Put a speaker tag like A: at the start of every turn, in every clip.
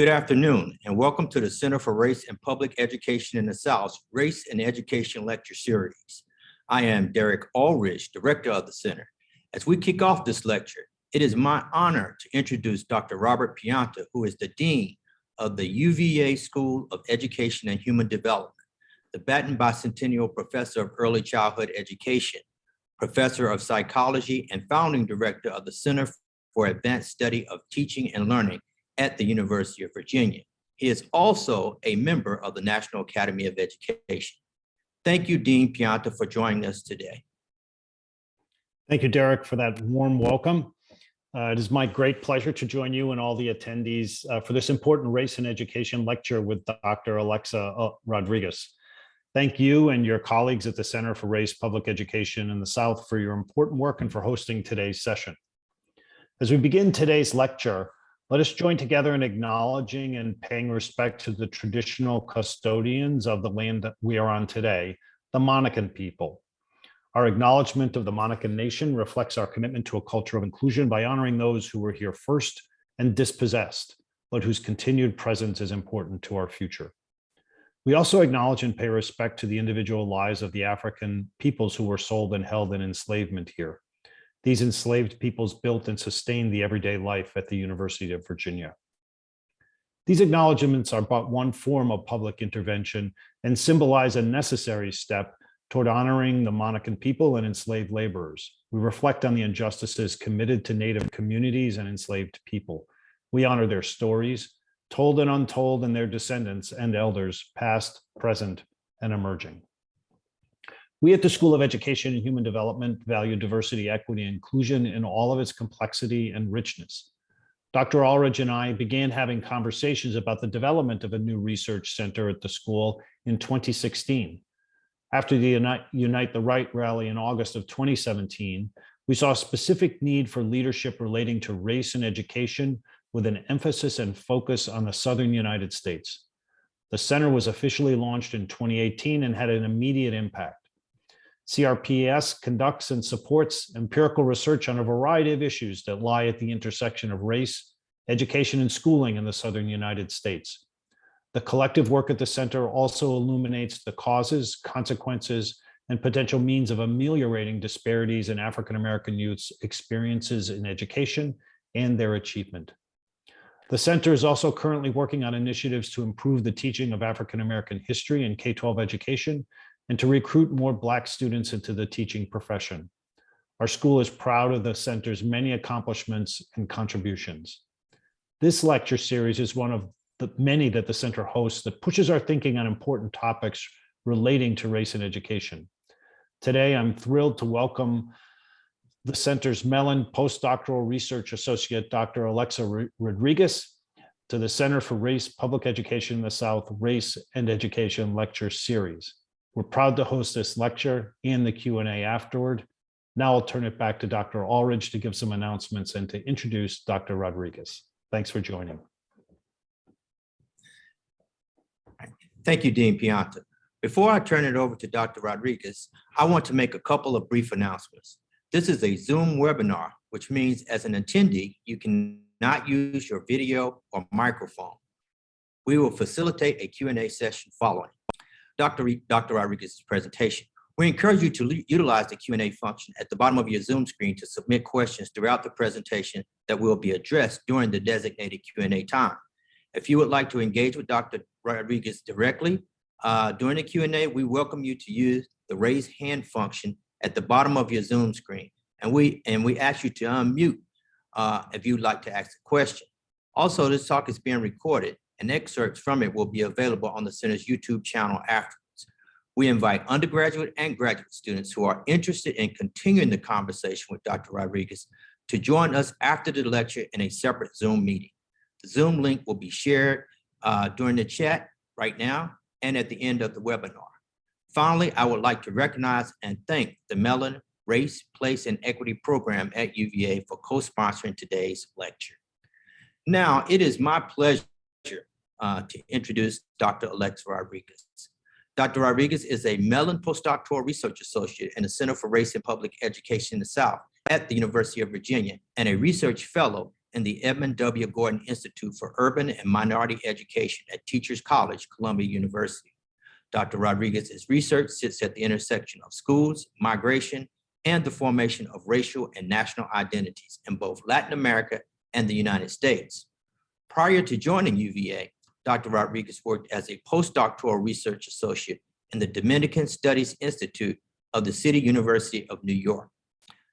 A: Good afternoon, and welcome to the Center for Race and Public Education in the South's Race and Education Lecture Series. I am Derek Ulrich, Director of the Center. As we kick off this lecture, it is my honor to introduce Dr. Robert Pianta, who is the Dean of the UVA School of Education and Human Development, the Batten Bicentennial Professor of Early Childhood Education, Professor of Psychology, and Founding Director of the Center for Advanced Study of Teaching and Learning at the University of Virginia. He is also a member of the National Academy of Education. Thank you, Dean Pianta, for joining us today.
B: Thank you, Derek, for that warm welcome. It is my great pleasure to join you and all the attendees for this important race and education lecture with Dr. Alexa Rodriguez. Thank you and your colleagues at the Center for Race Public Education in the South for your important work and for hosting today's session. As we begin today's lecture, let us join together in acknowledging and paying respect to the traditional custodians of the land that we are on today, the Monacan people. Our acknowledgement of the Monacan nation reflects our commitment to a culture of inclusion by honoring those who were here first and dispossessed, but whose continued presence is important to our future. We also acknowledge and pay respect to the individual lives of the African peoples who were sold and held in enslavement here. These enslaved peoples built and sustained the everyday life at the University of Virginia. These acknowledgements are but one form of public intervention and symbolize a necessary step toward honoring the Monacan people and enslaved laborers. We reflect on the injustices committed to Native communities and enslaved people. We honor their stories, told and untold, and their descendants and elders, past, present, and emerging. We at the School of Education and Human Development value diversity, equity, and inclusion in all of its complexity and richness. Dr. Ulrich and I began having conversations about the development of a new research center at the school in 2016. After the Unite the Right rally in August of 2017, we saw a specific need for leadership relating to race and education with an emphasis and focus on the Southern United States. The center was officially launched in 2018 and had an immediate impact. CRPES conducts and supports empirical research on a variety of issues that lie at the intersection of race, education, and schooling in the Southern United States. The collective work at the center also illuminates the causes, consequences, and potential means of ameliorating disparities in African-American youth's experiences in education and their achievement. The center is also currently working on initiatives to improve the teaching of African-American history in K-12 education and to recruit more Black students into the teaching profession. Our school is proud of the center's many accomplishments and contributions. This lecture series is one of the many that the center hosts that pushes our thinking on important topics relating to race and education. Today, I'm thrilled to welcome the center's Mellon Postdoctoral Research Associate, Dr. Alexa Rodriguez, to the Center for Race, Public Education in the South Race and Education Lecture Series. We're proud to host this lecture and the Q&A afterward. Now I'll turn it back to Dr. Ulrich to give some announcements and to introduce Dr. Rodriguez. Thanks for joining.
A: Thank you, Dean Pianta. Before I turn it over to Dr. Rodriguez, I want to make a couple of brief announcements. This is a Zoom webinar, which means as an attendee, you cannot use your video or microphone. We will facilitate a Q&A session following Dr. Rodriguez's presentation. We encourage you to utilize the Q&A function at the bottom of your Zoom screen to submit questions throughout the presentation that will be addressed during the designated Q&A time. If you would like to engage with Dr. Rodriguez directly during the Q&A, we welcome you to use the raise hand function at the bottom of your Zoom screen. And we ask you to unmute if you'd like to ask a question. Also, this talk is being recorded and excerpts from it will be available on the center's YouTube channel afterwards. We invite undergraduate and graduate students who are interested in continuing the conversation with Dr. Rodriguez to join us after the lecture in a separate Zoom meeting. The Zoom link will be shared during the chat right now and at the end of the webinar. Finally, I would like to recognize and thank the Mellon Race, Place, and Equity Program at UVA for co-sponsoring today's lecture. Now, it is my pleasure to introduce Dr. Alexa Rodriguez. Dr. Rodriguez is a Mellon Postdoctoral Research Associate in the Center for Race and Public Education in the South at the University of Virginia and a research fellow and the Edmund W. Gordon Institute for Urban and Minority Education at Teachers College, Columbia University. Dr. Rodriguez's research sits at the intersection of schools, migration, and the formation of racial and national identities in both Latin America and the United States. Prior to joining UVA, Dr. Rodriguez worked as a postdoctoral research associate in the Dominican Studies Institute of the City University of New York.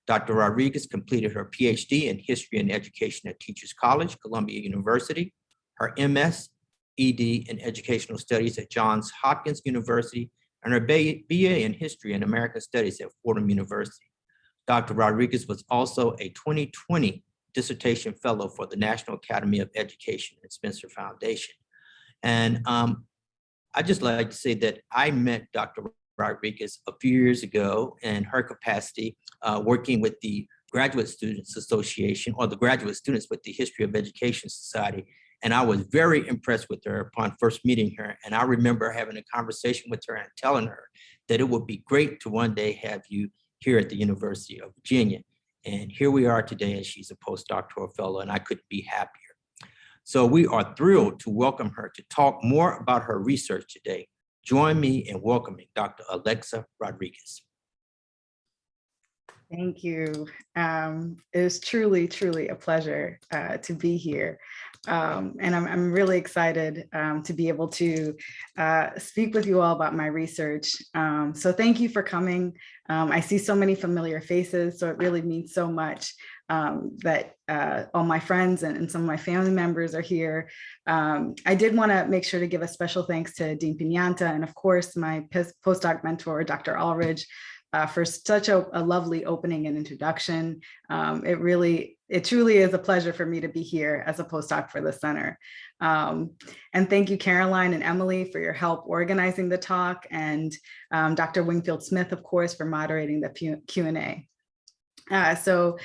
A: Dr. Rodriguez completed her PhD in History and Education at Teachers College, Columbia University, her MS, ED in Educational Studies at Johns Hopkins University, and her BA in History and American Studies at Fordham University. Dr. Rodriguez was also a 2020 Dissertation Fellow for the National Academy of Education and Spencer Foundation. And I'd just like to say that I met Dr. Rodriguez a few years ago in her capacity working with the Graduate Students Association, or the graduate students with the History of Education Society. And I was very impressed with her upon first meeting her. And I remember having a conversation with her and telling her that it would be great to one day have you here at the University of Virginia. And here we are today, and she's a postdoctoral fellow, and I couldn't be happier. So we are thrilled to welcome her to talk more about her research today. Join me in welcoming Dr. Alexa Rodriguez.
C: Thank you. It is truly, truly a pleasure to be here. And I'm really excited to be able to speak with you all about my research. So thank you for coming. I see so many familiar faces, so it really means so much that all my friends and some of my family members are here. I did want to make sure to give a special thanks to Dean Piñata and of course my postdoc mentor, Dr. Allridge, for such a lovely opening and introduction. It truly is a pleasure for me to be here as a postdoc for the center. And thank you, Caroline and Emily, for your help organizing the talk, and Dr. Wingfield Smith, of course, for moderating the Q&A. So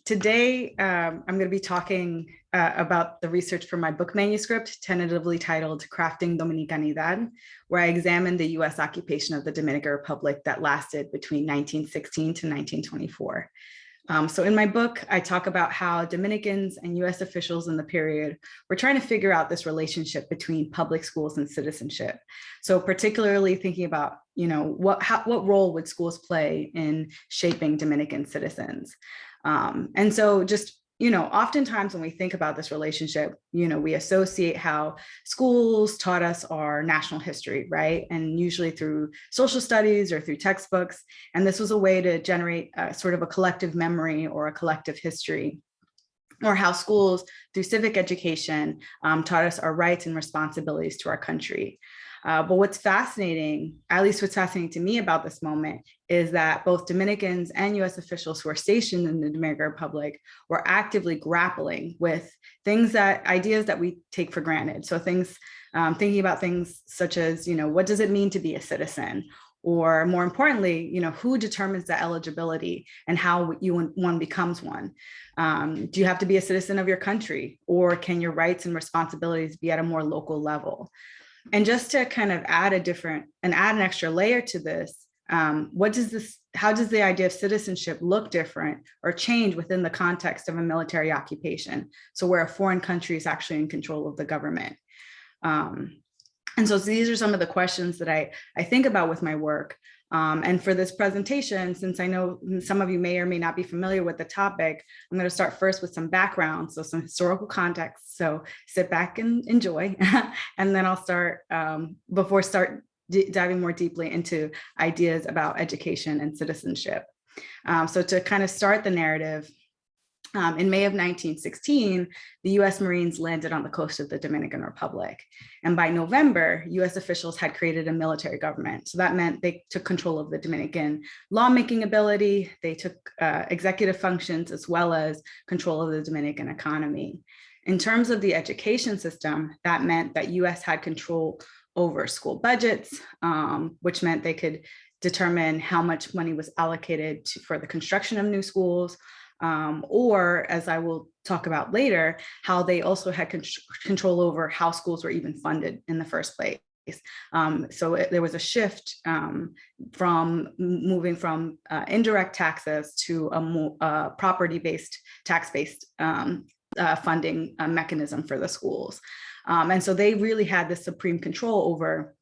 C: today, I'm going to be talking about the research for my book manuscript, tentatively titled Crafting Dominicanidad, where I examined the US occupation of the Dominican Republic that lasted between 1916 to 1924. So in my book, I talk about how Dominicans and US officials in the period were trying to figure out this relationship between public schools and citizenship. So particularly thinking about, what role would schools play in shaping Dominican citizens? And so just, oftentimes when we think about this relationship, we associate how schools taught us our national history, right? And usually through social studies or through textbooks. And this was a way to generate sort of a collective memory or a collective history, or how schools through civic education taught us our rights and responsibilities to our country. But what's fascinating, at least what's fascinating to me about this moment, is that both Dominicans and US officials who are stationed in the Dominican Republic were actively grappling with ideas that we take for granted. So things, thinking about things such as, what does it mean to be a citizen? Or more importantly, who determines the eligibility and how one becomes one? Do you have to be a citizen of your country, or can your rights and responsibilities be at a more local level? And just to kind of add an extra layer to this, how does the idea of citizenship look different or change within the context of a military occupation? So where a foreign country is actually in control of the government. And so these are some of the questions that I think about with my work. And for this presentation, since I know some of you may or may not be familiar with the topic, I'm going to start first with some background, so some historical context. So sit back and enjoy, and then I'll start diving more deeply into ideas about education and citizenship. So to kind of start the narrative, in May of 1916, the US Marines landed on the coast of the Dominican Republic. And by November, US officials had created a military government. So that meant they took control of the Dominican lawmaking ability, they took executive functions, as well as control of the Dominican economy. In terms of the education system, that meant that US had control over school budgets, which meant they could determine how much money was allocated for the construction of new schools, or, as I will talk about later, how they also had control over how schools were even funded in the first place. There was a shift from moving from indirect taxes to a more property-based, tax-based funding mechanism for the schools. And so they really had the supreme control over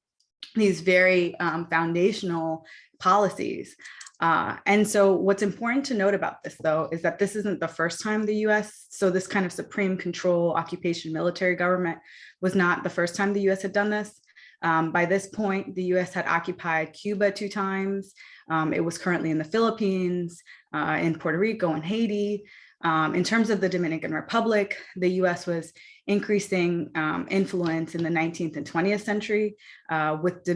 C: these very foundational policies. And so what's important to note about this, though, is that this isn't the first time the US, so this kind of supreme control occupation military government was not the first time the US had done this. By this point, the US had occupied Cuba 2 times. It was currently in the Philippines, in Puerto Rico and Haiti. In terms of the Dominican Republic, the US was increasing influence in the 19th and 20th century, with the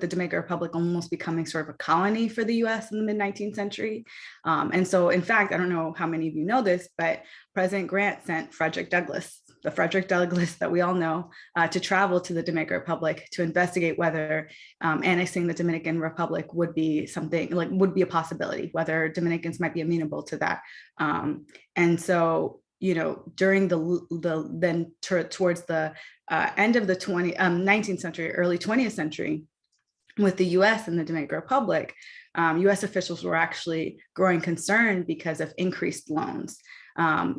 C: Dominican Republic almost becoming sort of a colony for the US in the mid-19th century. And so, in fact, I don't know how many of you know this, but President Grant sent Frederick Douglass, the Frederick Douglass that we all know, to travel to the Dominican Republic to investigate whether annexing the Dominican Republic would be something like, would be a possibility, whether Dominicans might be amenable to that. And so, you know, during towards the end of the 19th century, early 20th century, with the US and the Dominican Republic, US officials were actually growing concerned because of increased loans,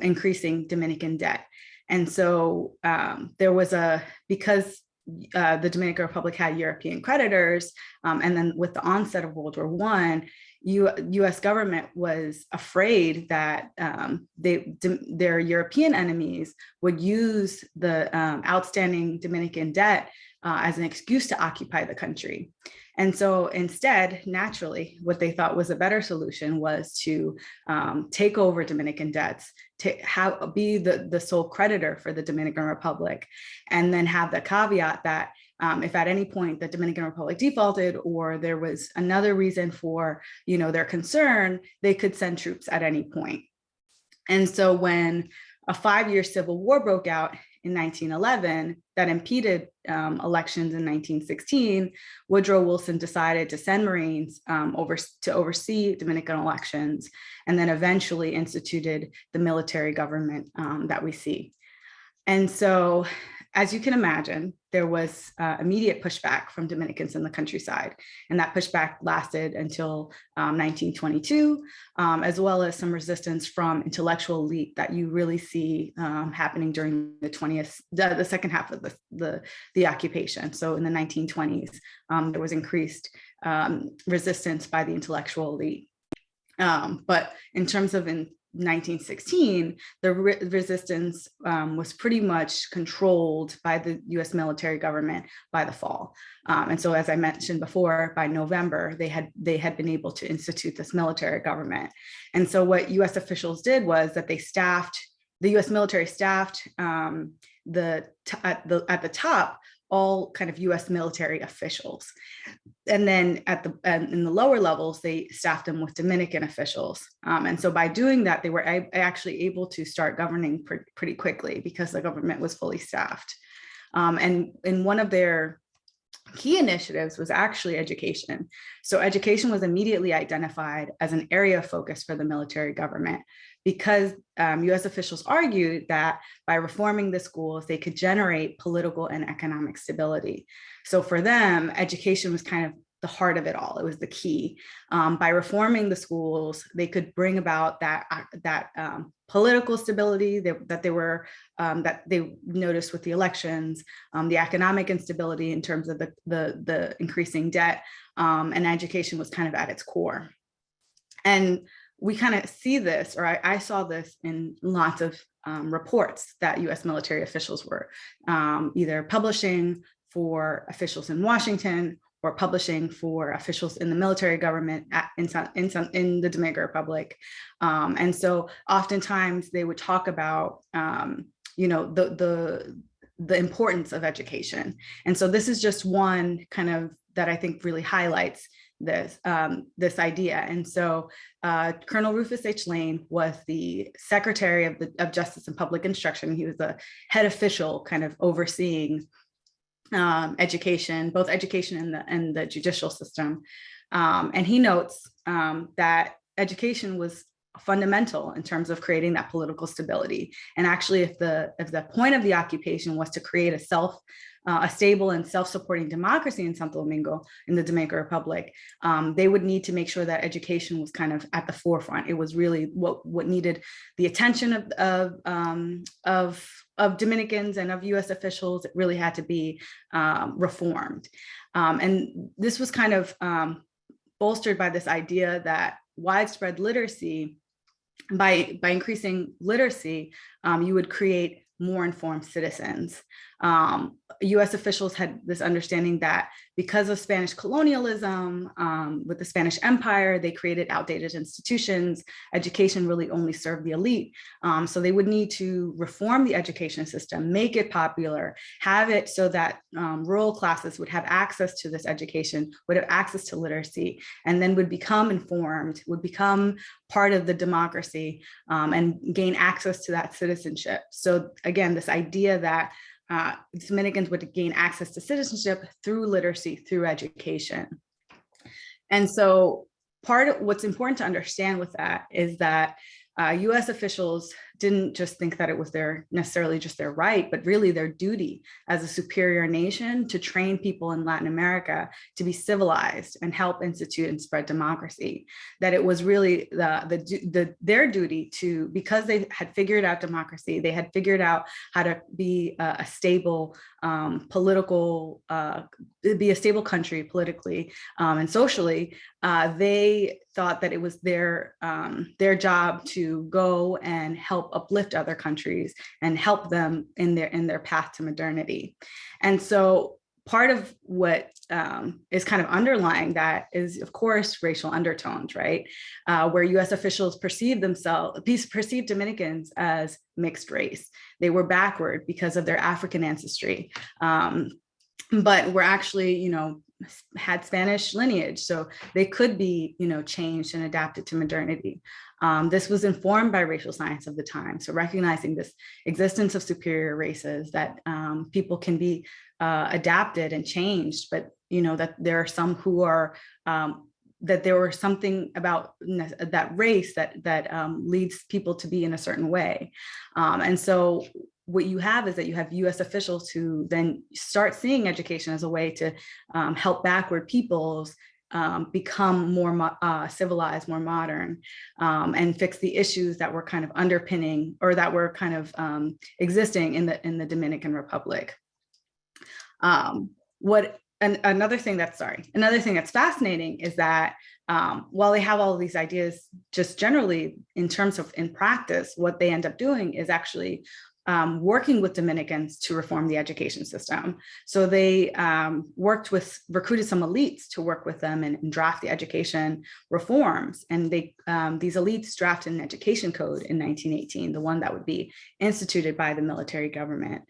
C: increasing Dominican debt. And so there was because the Dominican Republic had European creditors, and then with the onset of World War I, US government was afraid that their European enemies would use the outstanding Dominican debt as an excuse to occupy the country. And so instead, naturally, what they thought was a better solution was to take over Dominican debts, to be the sole creditor for the Dominican Republic, and then have the caveat that if at any point the Dominican Republic defaulted or there was another reason for, you know, their concern, they could send troops at any point. And so when a 5-year civil war broke out in 1911 that impeded elections in 1916, Woodrow Wilson decided to send Marines to oversee Dominican elections, and then eventually instituted the military government that we see. And so, as you can imagine, there was immediate pushback from Dominicans in the countryside, and that pushback lasted until 1922, as well as some resistance from intellectual elite that you really see happening during the second half of the occupation. So in the 1920s, there was increased resistance by the intellectual elite. But in terms of 1916, the resistance was pretty much controlled by the US military government by the fall. And so, as I mentioned before, by November, they had been able to institute this military government. And so what US officials did was that the US military staffed at the top, all kind of US military officials. And then in the lower levels, they staffed them with Dominican officials. And so by doing that, they were actually able to start governing pretty quickly because the government was fully staffed. And one of their key initiatives was actually education. So education was immediately identified as an area of focus for the military government, because US officials argued that by reforming the schools, they could generate political and economic stability. So for them, education was kind of the heart of it all. It was the key. By reforming the schools, they could bring about that political stability that they noticed with the elections, the economic instability in terms of the increasing debt, and education was kind of at its core. And we kind of see this, or I saw this in lots of reports that US military officials were either publishing for officials in Washington or publishing for officials in the military government in the Dominican Republic. And so oftentimes they would talk about, the importance of education. And so this is just one kind of that I think really highlights this idea. And so Colonel Rufus H. Lane was the Secretary of Justice and Public Instruction. He was the head official kind of overseeing education, both education and the judicial system. And he notes that education was fundamental in terms of creating that political stability. And actually, if the point of the occupation was to create a a stable and self-supporting democracy in Santo Domingo, in the Dominican Republic, they would need to make sure that education was kind of at the forefront. It was really what needed the attention of Dominicans and of U.S. officials. It really had to be reformed. And this was kind of bolstered by this idea that widespread literacy, by increasing literacy, you would create more informed citizens. US officials had this understanding that because of Spanish colonialism, with the Spanish Empire, they created outdated institutions. Education really only served the elite. So they would need to reform the education system, make it popular, have it so that rural classes would have access to this education, would have access to literacy, and then would become informed, would become part of the democracy, and gain access to that citizenship. So again, this idea that Dominicans would gain access to citizenship through literacy, through education. And so part of what's important to understand with that is that US officials didn't just think that it was necessarily just their right, but really their duty as a superior nation to train people in Latin America to be civilized and help institute and spread democracy. That it was really their duty to, because they had figured out democracy, they had figured out how to be a stable political, be a stable country politically and socially. They thought that it was their job to go and help uplift other countries and help them in their path to modernity. And so part of what is kind of underlying that is, of course, racial undertones, right? Where US officials perceive Dominicans as mixed race. They were backward because of their African ancestry, but were actually, had Spanish lineage, so they could be, changed and adapted to modernity. This was informed by racial science of the time. So recognizing this existence of superior races, that people can be adapted and changed, but that there are some who are, that there was something about that race that leads people to be in a certain way. And so what you have is that you have US officials who then start seeing education as a way to help backward peoples become more civilized, more modern, and fix the issues that were kind of underpinning, or that were kind of existing in the Dominican Republic. Another thing that's fascinating is that while they have all of these ideas, just generally in terms of in practice, what they end up doing is actually working with Dominicans to reform the education system. So they recruited some elites to work with them and draft the education reforms. And these elites drafted an education code in 1918, the one that would be instituted by the military government.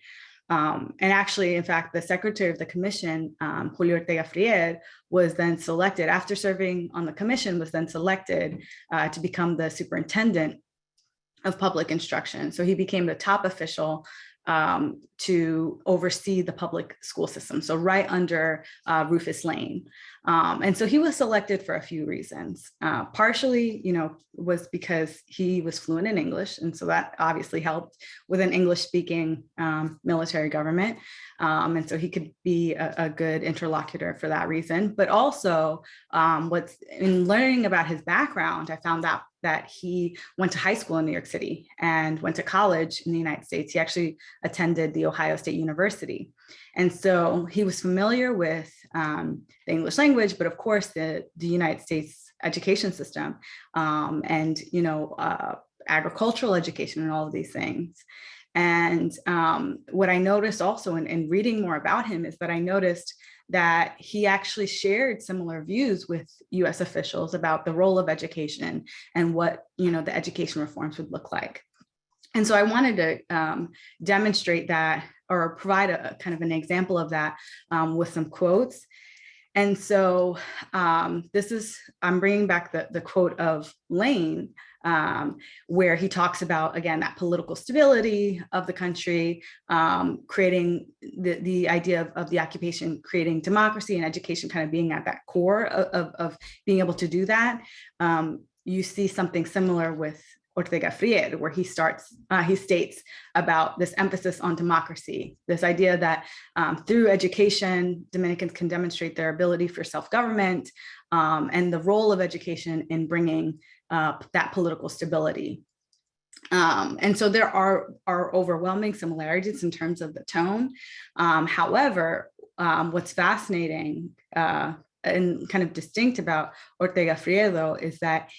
C: And actually, in fact, the secretary of the commission, Julio Ortega Frier, was then selected, after serving on the commission, was then selected to become the superintendent of public instruction. So he became the top official to oversee the public school system, so right under Rufus Lane. And so he was selected for a few reasons. Partially, was because he was fluent in English, and so that obviously helped with an English-speaking military government. And so he could be a good interlocutor for that reason. But also, in learning about his background, I found out that he went to high school in New York City and went to college in the United States. He actually attended the Ohio State University. And so he was familiar with the English language, but of course the United States education system, and agricultural education and all of these things. And what I noticed also in reading more about him is that I noticed that he actually shared similar views with US officials about the role of education and what the education reforms would look like. And so I wanted to demonstrate that, or provide a kind of an example of that with some quotes. And so I'm bringing back the quote of Lane, where he talks about, again, that political stability of the country, creating the idea of the occupation, creating democracy and education kind of being at that core of being able to do that. You see something similar with Ortega Fried, where he states about this emphasis on democracy, this idea that through education, Dominicans can demonstrate their ability for self-government, and the role of education in bringing that political stability. And so there are overwhelming similarities in terms of the tone. However, what's fascinating and kind of distinct about Ortega Friedo is that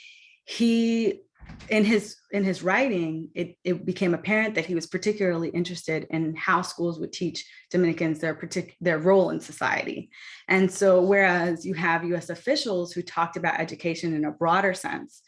C: he, in his writing, it became apparent that he was particularly interested in how schools would teach Dominicans their role in society. And so whereas you have US officials who talked about education in a broader sense,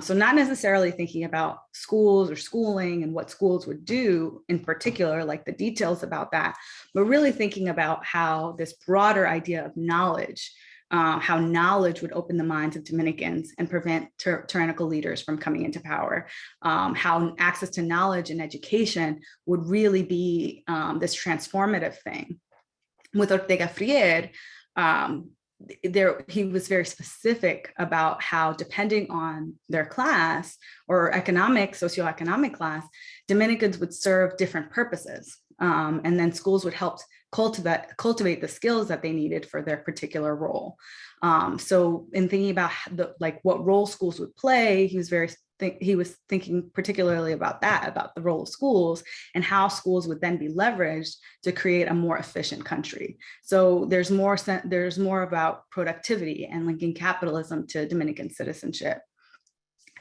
C: so not necessarily thinking about schools or schooling and what schools would do in particular, like the details about that, but really thinking about how this broader idea of knowledge, how knowledge would open the minds of Dominicans and prevent tyrannical leaders from coming into power, how access to knowledge and education would really be this transformative thing. With Ortega Fried, he was very specific about how, depending on their class or socioeconomic class, Dominicans would serve different purposes. And then schools would help cultivate the skills that they needed for their particular role. So in thinking about what role schools would play, he was thinking particularly about the role of schools and how schools would then be leveraged to create a more efficient country. So there's more about productivity and linking capitalism to Dominican citizenship.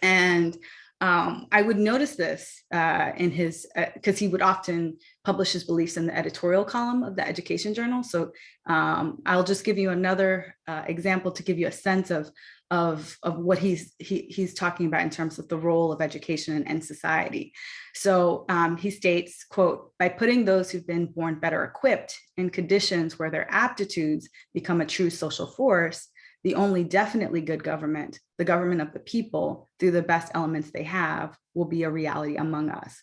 C: And I would notice this in his, because he would often publish his beliefs in the editorial column of the Education Journal. So I'll just give you another example to give you a sense of what he's talking about in terms of the role of education in society. So he states, quote, "By putting those who've been born better equipped in conditions where their aptitudes become a true social force, the only definitely good government, the government of the people, through the best elements they have, will be a reality among us."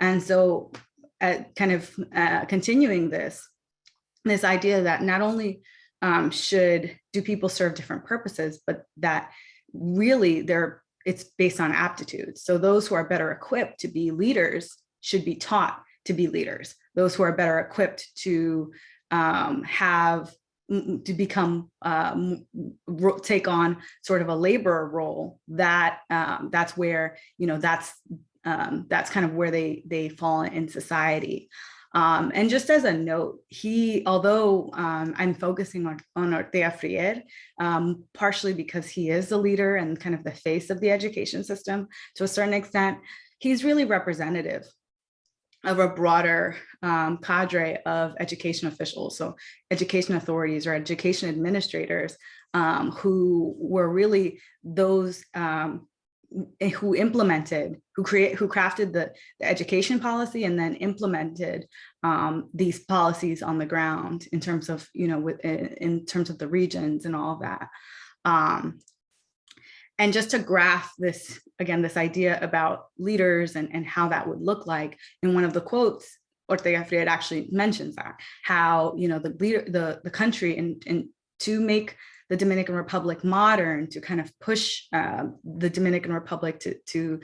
C: And so continuing this idea that not only do people serve different purposes, but that really it's based on aptitudes. So those who are better equipped to be leaders should be taught to be leaders. Those who are better equipped to take on sort of a laborer role, that's where, that's kind of where they fall in society. And just as a note, although I'm focusing on Ortega Fried, partially because he is the leader and kind of the face of the education system to a certain extent, he's really representative of a broader cadre of education officials, so education authorities or education administrators, who were really those who crafted the education policy and then implemented these policies on the ground in terms of, in terms of the regions and all of that. And just to graph this, again, this idea about leaders and how that would look like, in one of the quotes, Ortega Fried actually mentions that, how, the country and to make the Dominican Republic modern, to kind of push the Dominican Republic to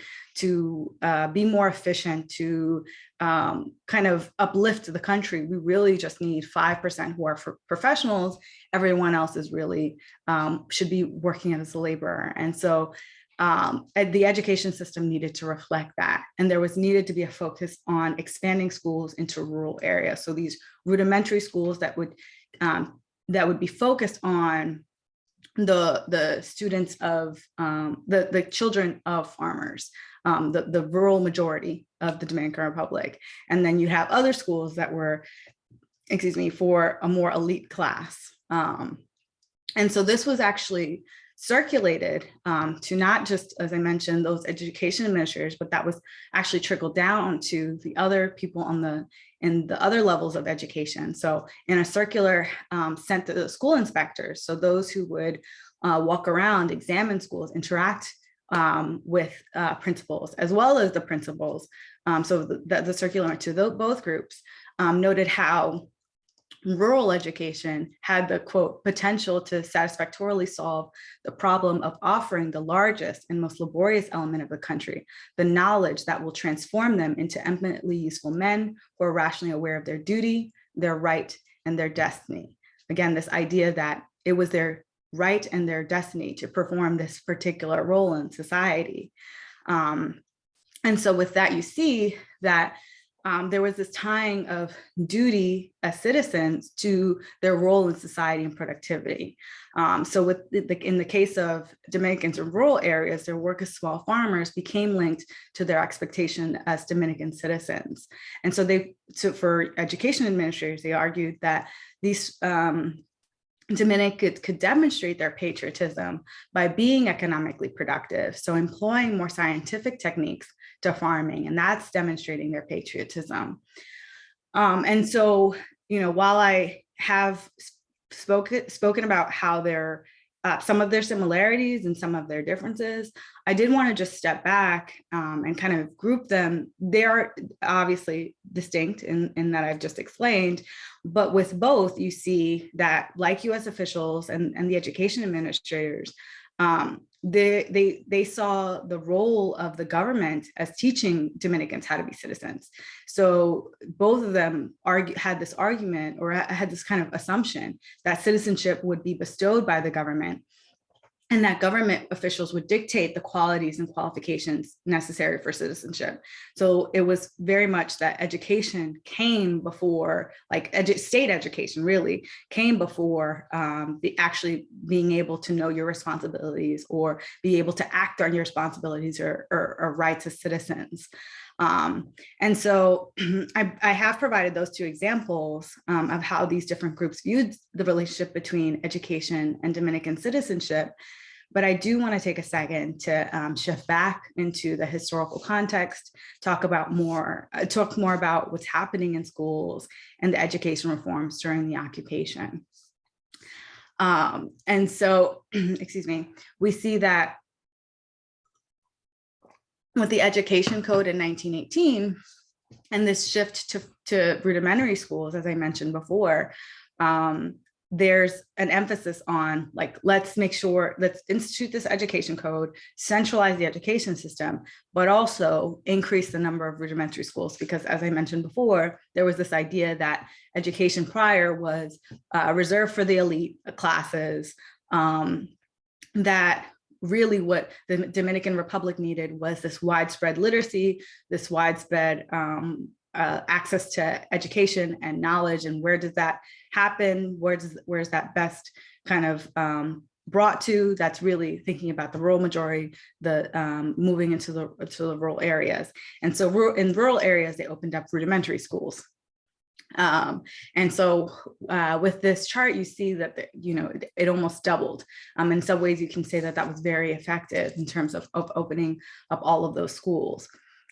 C: be more efficient, to kind of uplift the country, we really just need 5% who are professionals. Everyone else is really should be working as a laborer. And so the education system needed to reflect that. And there was needed to be a focus on expanding schools into rural areas. So these rudimentary schools that would be focused on the students of the children of farmers, the rural majority of the Dominican Republic. And then you have other schools that were, for a more elite class. And so this was actually circulated to not just, as I mentioned, those education administrators, but that was actually trickled down to the other people in the other levels of education. So in a circular sent to the school inspectors, so those who would walk around, examine schools, interact with principals, as well as the principals. So the circular to both groups noted how rural education had the, quote, potential to satisfactorily solve the problem of offering the largest and most laborious element of the country, the knowledge that will transform them into eminently useful men who are rationally aware of their duty, their right, and their destiny. Again, this idea that it was their right and their destiny to perform this particular role in society. And so with that, you see that there was this tying of duty as citizens to their role in society and productivity. So in the case of Dominicans in rural areas, their work as small farmers became linked to their expectation as Dominican citizens. And so for education administrators, they argued that these Dominicans could demonstrate their patriotism by being economically productive, so employing more scientific techniques to farming, and that's demonstrating their patriotism. And so, while I have spoken about how some of their similarities and some of their differences, I did want to just step back and kind of group them. They are obviously distinct in that I've just explained, but with both, you see that like US officials and the education administrators, they saw the role of the government as teaching Dominicans how to be citizens. So both of them had this argument, or had this kind of assumption, that citizenship would be bestowed by the government, and that government officials would dictate the qualities and qualifications necessary for citizenship. So it was very much that education came before, like state education really came before actually being able to know your responsibilities or be able to act on your responsibilities or rights as citizens. And so I have provided those two examples of how these different groups viewed the relationship between education and Dominican citizenship. But I do want to take a second to shift back into the historical context, talk more about what's happening in schools and the education reforms during the occupation. And so, excuse me, we see that with the Education Code in 1918 and this shift to rudimentary schools, as I mentioned before, there's an emphasis on, like, let's institute this education code, centralize the education system, but also increase the number of rudimentary schools. Because as I mentioned before, there was this idea that education prior was reserved for the elite classes, that really what the Dominican Republic needed was this widespread literacy, this widespread access to education and knowledge. And where does that happen? Where's that best kind of brought to? That's really thinking about the rural majority, the moving into the rural areas. And so in rural areas, they opened up rudimentary schools. And so with this chart, you see that, it almost doubled. In some ways, you can say that that was very effective in terms of opening up all of those schools.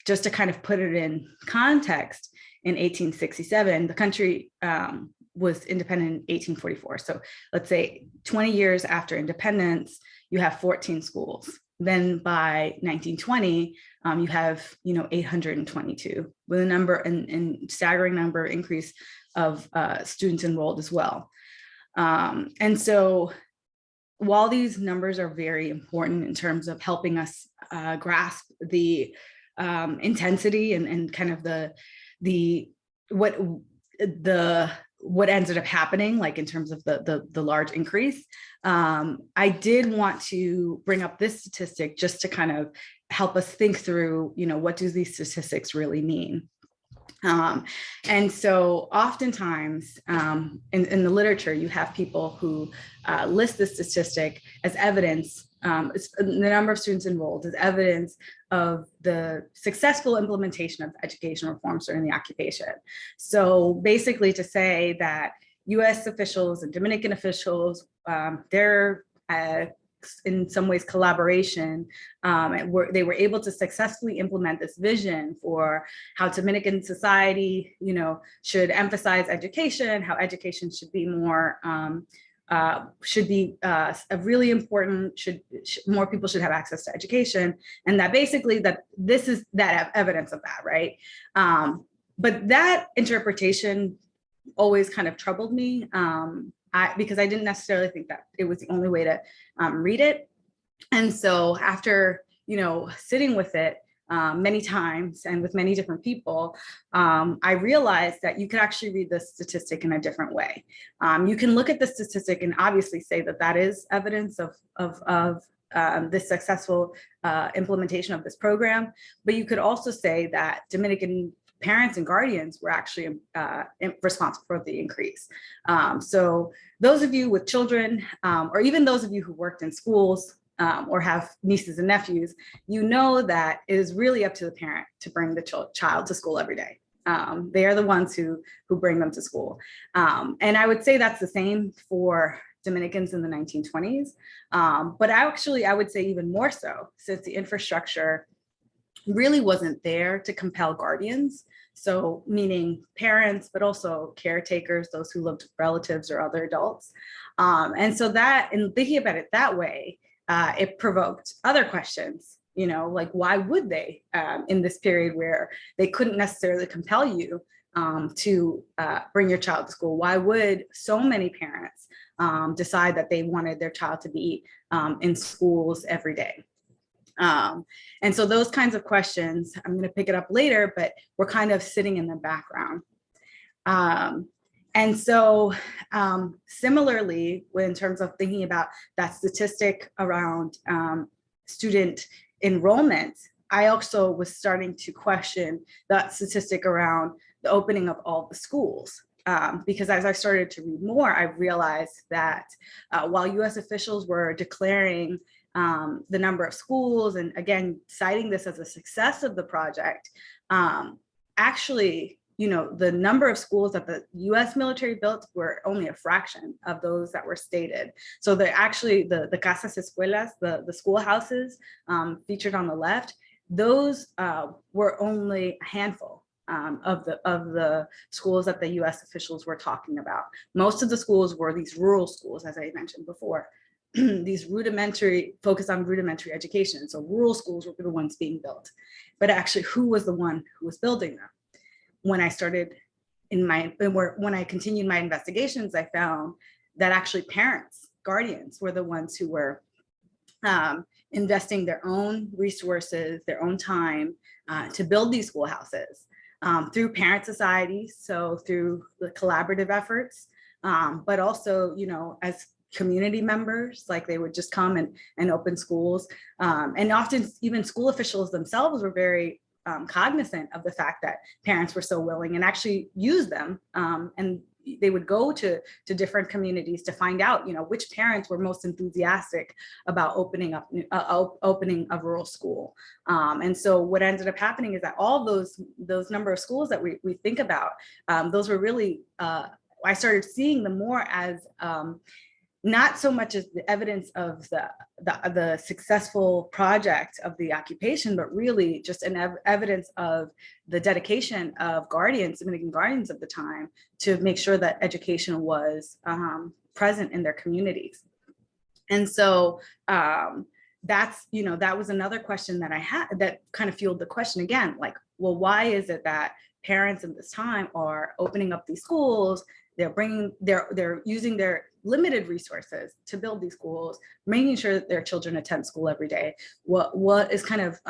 C: Just to kind of put it in context, in 1867, the country was independent in 1844. So let's say 20 years after independence, you have 14 schools. Then by 1920, you have 822, with a number and staggering number increase of students enrolled as well. And so while these numbers are very important in terms of helping us grasp the intensity and kind of what ended up happening, like in terms of the large increase, I did want to bring up this statistic just to kind of help us think through, what do these statistics really mean? And so oftentimes in the literature, you have people who list this statistic as evidence, the number of students enrolled as evidence of the successful implementation of education reforms during the occupation. So basically to say that US officials and Dominican officials, they're in some ways collaboration, and they were able to successfully implement this vision for how Dominican society, should emphasize education, how education should be more, should be a really important, more people should have access to education, and that basically that this is that evidence of that, right? But that interpretation always kind of troubled me because I didn't necessarily think that it was the only way to read it. And so after, sitting with it many times and with many different people, I realized that you could actually read the statistic in a different way. You can look at the statistic and obviously say that that is evidence of this successful implementation of this program, but you could also say that Dominican parents and guardians were actually responsible for the increase. So those of you with children, or even those of you who worked in schools or have nieces and nephews, you know that it is really up to the parent to bring the child to school every day. They are the ones who bring them to school. And I would say that's the same for Dominicans in the 1920s. But actually, I would say even more so, since the infrastructure really wasn't there to compel guardians. So meaning parents, but also caretakers, those who lived with relatives or other adults. And so that, in thinking about it that way, it provoked other questions, like why would they in this period where they couldn't necessarily compel you to bring your child to school? Why would so many parents decide that they wanted their child to be in schools every day? And so those kinds of questions, I'm going to pick it up later, but we're kind of sitting in the background. And so similarly, in terms of thinking about that statistic around student enrollment, I also was starting to question that statistic around the opening of all the schools. Because as I started to read more, I realized that while US officials were declaring the number of schools, and again, citing this as a success of the project, actually, the number of schools that the US military built were only a fraction of those that were stated. So the casas escuelas, the schoolhouses featured on the left, those were only a handful of the schools that the US officials were talking about. Most of the schools were these rural schools, as I mentioned before. These focus on rudimentary education. So rural schools were the ones being built, but actually who was the one who was building them? When I continued my investigations, I found that actually parents, guardians were the ones who were investing their own resources, their own time to build these schoolhouses through parent societies. So through the collaborative efforts, but also, as community members, like they would just come and open schools. And often even school officials themselves were very cognizant of the fact that parents were so willing and actually use them. And they would go to different communities to find out, which parents were most enthusiastic about opening a rural school. And so what ended up happening is that all those number of schools that we think about, those were really, I started seeing them more as not so much as the evidence of the successful project of the occupation, but really just an evidence of the dedication of Dominican guardians of the time to make sure that education was present in their communities. And so that was another question that I had that kind of fueled the question again, like, well, why is it that parents in this time are opening up these schools? They're using their limited resources to build these schools, making sure that their children attend school every day. What is kind of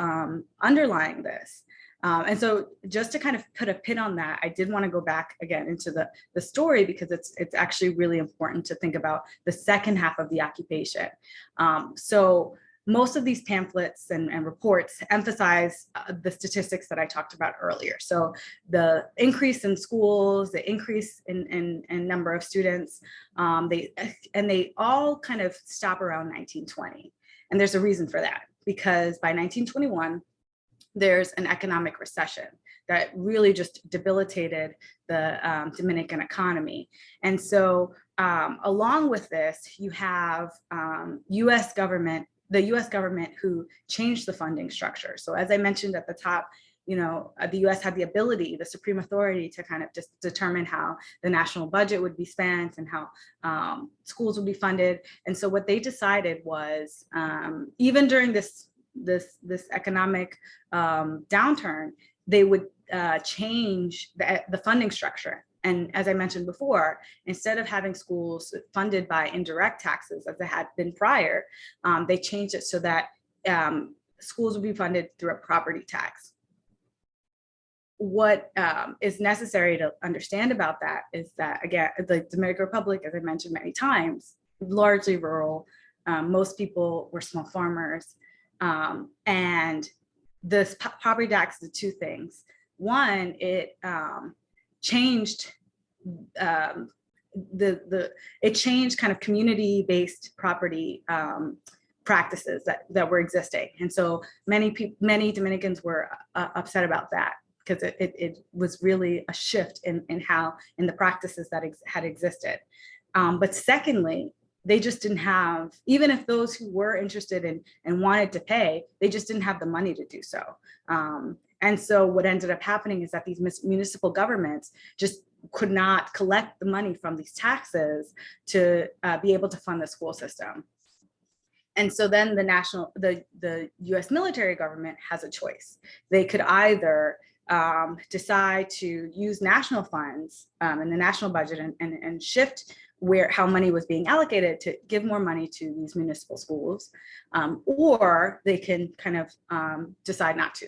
C: underlying this? And so just to kind of put a pin on that, I did want to go back again into the story because it's actually really important to think about the second half of the occupation. So most of these pamphlets and reports emphasize the statistics that I talked about earlier. So the increase in schools, the increase in number of students, they all kind of stop around 1920. And there's a reason for that, because by 1921, there's an economic recession that really just debilitated the Dominican economy. And so along with this, you have the US government who changed the funding structure. So as I mentioned at the top, the US had the ability, the supreme authority to kind of just determine how the national budget would be spent and how schools would be funded. And so what they decided was, even during this economic downturn, they would change the funding structure. And as I mentioned before, instead of having schools funded by indirect taxes as they had been prior, they changed it so that schools would be funded through a property tax. What is necessary to understand about that is that, again, the Dominican Republic, as I mentioned many times, largely rural. Most people were small farmers. And this property tax did two things. One, it changed it changed kind of community-based property practices that were existing. And so many Dominicans were upset about that, because it was really a shift in the practices that had existed. But secondly, they just didn't have, even if those who were interested in and wanted to pay, they just didn't have the money to do so. And so what ended up happening is that these municipal governments just could not collect the money from these taxes to be able to fund the school system. And so then the US military government has a choice. They could either decide to use national funds in the national budget and shift how money was being allocated to give more money to these municipal schools, or they can kind of decide not to.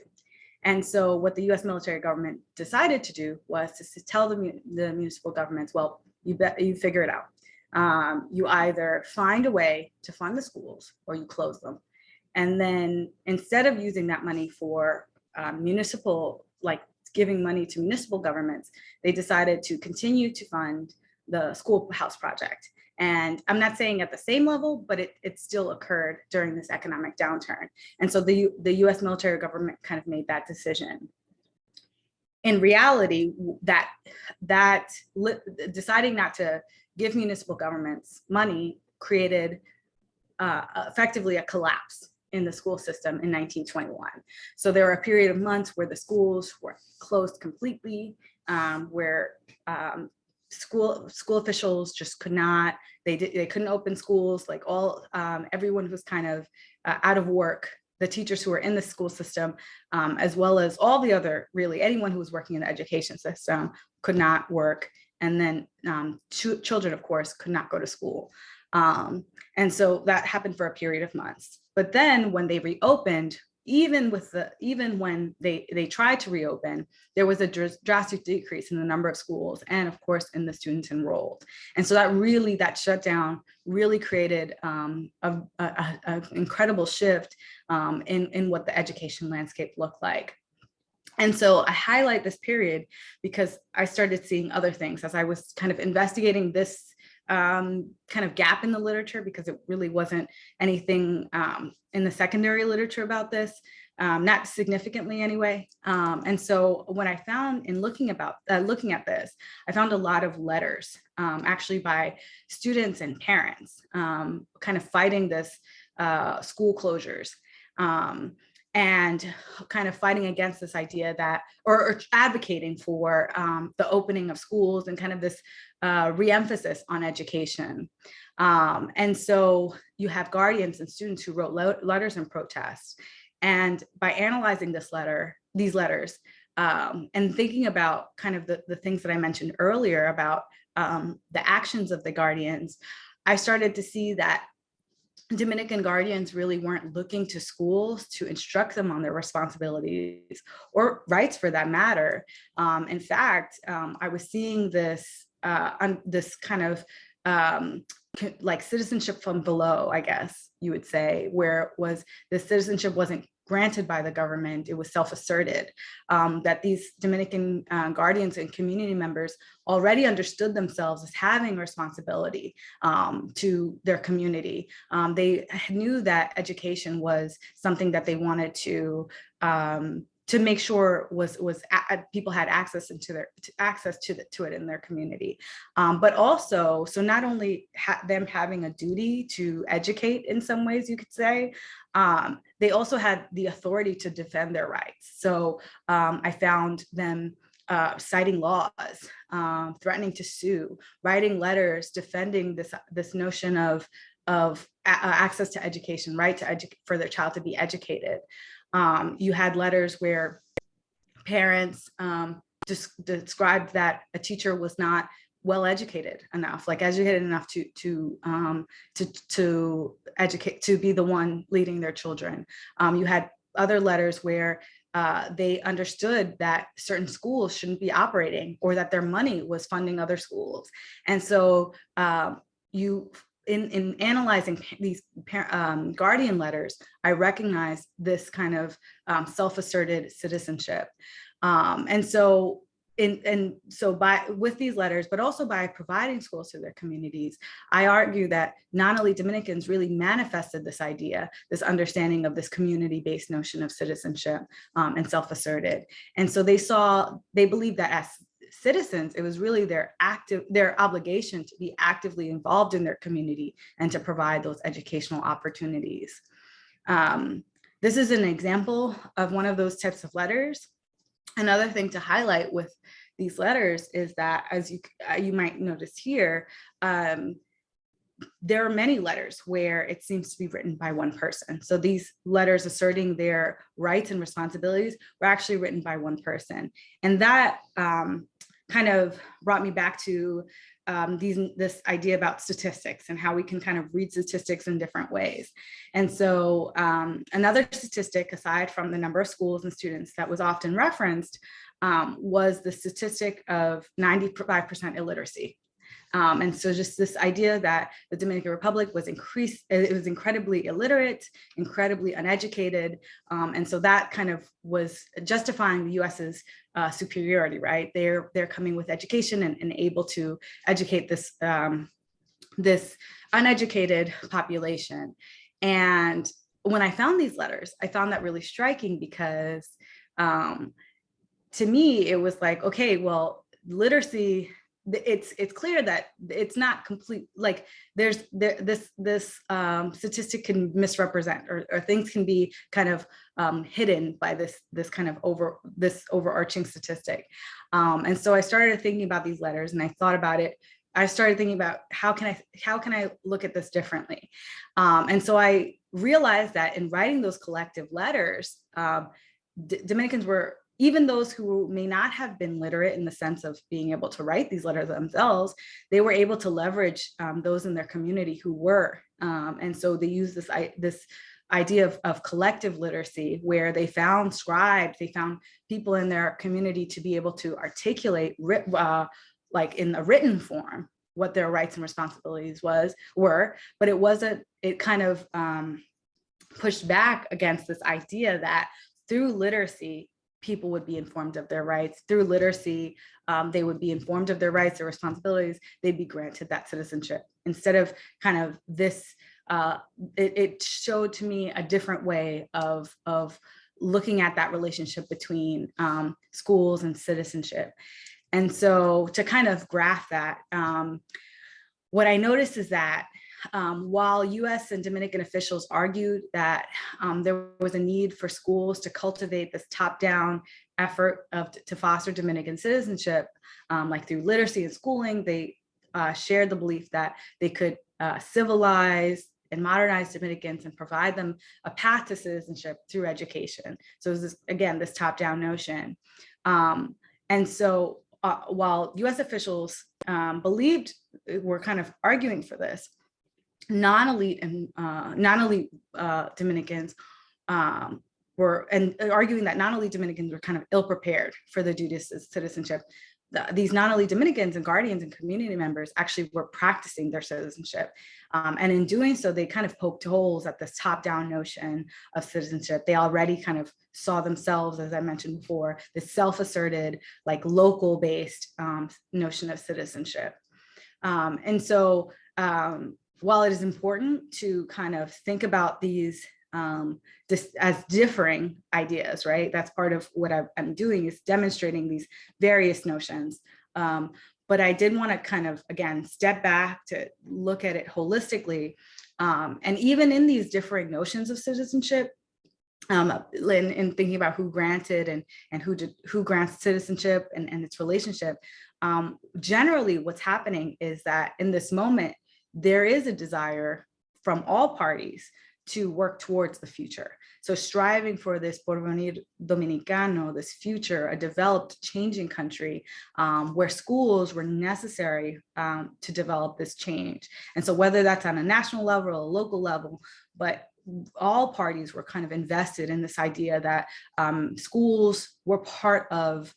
C: And so what the US military government decided to do was to tell the municipal governments, well, you figure it out. You either find a way to fund the schools or you close them. And then instead of using that money for municipal, like giving money to municipal governments, they decided to continue to fund the schoolhouse project. And I'm not saying at the same level, but it still occurred during this economic downturn. And so the US military government kind of made that decision. In reality, that deciding not to give municipal governments money created effectively a collapse in the school system in 1921. So there were a period of months where the schools were closed completely, where school officials just could not, they couldn't open schools, like everyone who was kind of out of work, the teachers who were in the school system, as well as all the other, really anyone who was working in the education system could not work. And then children, of course, could not go to school. And so that happened for a period of months. But then when they reopened, even when they tried to reopen, there was a drastic decrease in the number of schools and, of course, in the students enrolled. And so that shutdown really created an incredible shift in what the education landscape looked like. And so I highlight this period because I started seeing other things as I was kind of investigating this kind of gap in the literature, because it really wasn't anything in the secondary literature about this, not significantly anyway. And so when I found in looking at this, I found a lot of letters actually by students and parents kind of fighting this school closures. And kind of fighting against this idea that, or advocating for the opening of schools and kind of this reemphasis on education. And so you have guardians and students who wrote letters in protest. And by analyzing these letters, and thinking about kind of the things that I mentioned earlier about the actions of the guardians, I started to see that Dominican guardians really weren't looking to schools to instruct them on their responsibilities or rights for that matter. In fact, I was seeing this kind of like citizenship from below, I guess you would say, where the citizenship wasn't granted by the government, it was self-asserted, that these Dominican guardians and community members already understood themselves as having responsibility to their community. They knew that education was something that they wanted to make sure people had access to it in their community, but also, so not only them having a duty to educate in some ways, you could say, they also had the authority to defend their rights. So I found them citing laws, threatening to sue, writing letters defending this notion of access to education, right for their child to be educated. You had letters where parents described that a teacher was not well educated enough, like educated enough to educate, to be the one leading their children. You had other letters where they understood that certain schools shouldn't be operating, or that their money was funding other schools. And so in analyzing these guardian letters, I recognize this kind of self-asserted citizenship. And so with these letters, but also by providing schools to their communities, I argue that not only Dominicans really manifested this idea, this understanding of this community-based notion of citizenship and self-asserted. And so they believed that as citizens, it was really their obligation to be actively involved in their community and to provide those educational opportunities. This is an example of one of those types of letters. Another thing to highlight with these letters is that, as you might notice here, there are many letters where it seems to be written by one person. So these letters asserting their rights and responsibilities were actually written by one person. And that kind of brought me back to this idea about statistics and how we can kind of read statistics in different ways. And so another statistic, aside from the number of schools and students that was often referenced, was the statistic of 95% illiteracy. And so just this idea that the Dominican Republic was incredibly illiterate, incredibly uneducated. And so that kind of was justifying the US's superiority, right? They're coming with education and able to educate this, this uneducated population. And when I found these letters, I found that really striking because to me, it was like, okay, well, literacy, it's clear that it's not complete, like this statistic can misrepresent, or things can be kind of hidden by this kind of overarching statistic. And so I started thinking about these letters, and I thought about it. I started thinking about how can I look at this differently? And so I realized that in writing those collective letters, Dominicans were, even those who may not have been literate in the sense of being able to write these letters themselves, they were able to leverage those in their community who were. And so they used this idea of collective literacy, where they found scribes, they found people in their community to be able to articulate, like in a written form, what their rights and responsibilities were, but it kind of pushed back against this idea that through literacy, people would be informed of their rights. Through literacy, they would be informed of their rights, their responsibilities, they'd be granted that citizenship. Instead of kind of this, it showed to me a different way of looking at that relationship between schools and citizenship. And so to kind of graph that, what I noticed is that while US and Dominican officials argued that there was a need for schools to cultivate this top-down effort to foster Dominican citizenship, like through literacy and schooling, they shared the belief that they could civilize and modernize Dominicans and provide them a path to citizenship through education. So it was this, again, this top-down notion. And so while US officials were kind of arguing for this, non-elite Dominicans were arguing that non-elite Dominicans were kind of ill-prepared for the duties of citizenship. These non-elite Dominicans and guardians and community members actually were practicing their citizenship. And in doing so, they kind of poked holes at this top-down notion of citizenship. They already kind of saw themselves, as I mentioned before, this self-asserted, like local-based notion of citizenship. And so, while it is important to kind of think about these as differing ideas, right? That's part of what I'm doing, is demonstrating these various notions. But I did want to kind of, again, step back to look at it holistically. And even in these differing notions of citizenship, in thinking about who granted and who grants citizenship and its relationship, generally what's happening is that in this moment, there is a desire from all parties to work towards the future. So striving for this Porvenir Dominicano, this future, a developed, changing country where schools were necessary to develop this change. And so whether that's on a national level or a local level, but all parties were kind of invested in this idea that schools were part of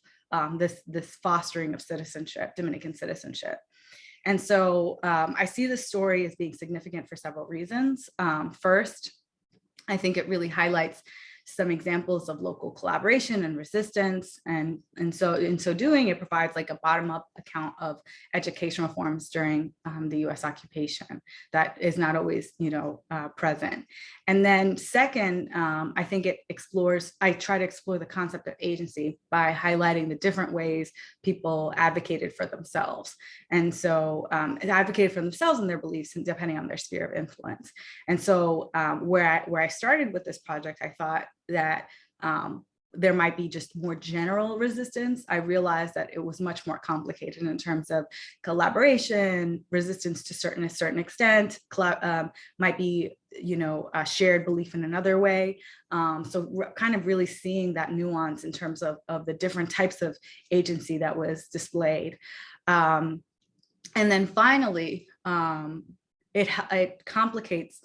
C: this fostering of citizenship, Dominican citizenship. And so I see this story as being significant for several reasons. First, I think it really highlights some examples of local collaboration and resistance. And so in so doing, it provides like a bottom-up account of education reforms during the US occupation that is not always, present. And then second, I think I try to explore the concept of agency by highlighting the different ways people advocated for themselves. And so advocated for themselves and their beliefs and depending on their sphere of influence. And so where I started with this project, I thought that there might be just more general resistance. I realized that it was much more complicated in terms of collaboration, resistance to a certain extent, might be, a shared belief in another way. So kind of really seeing that nuance in terms of the different types of agency that was displayed. And then finally, it complicates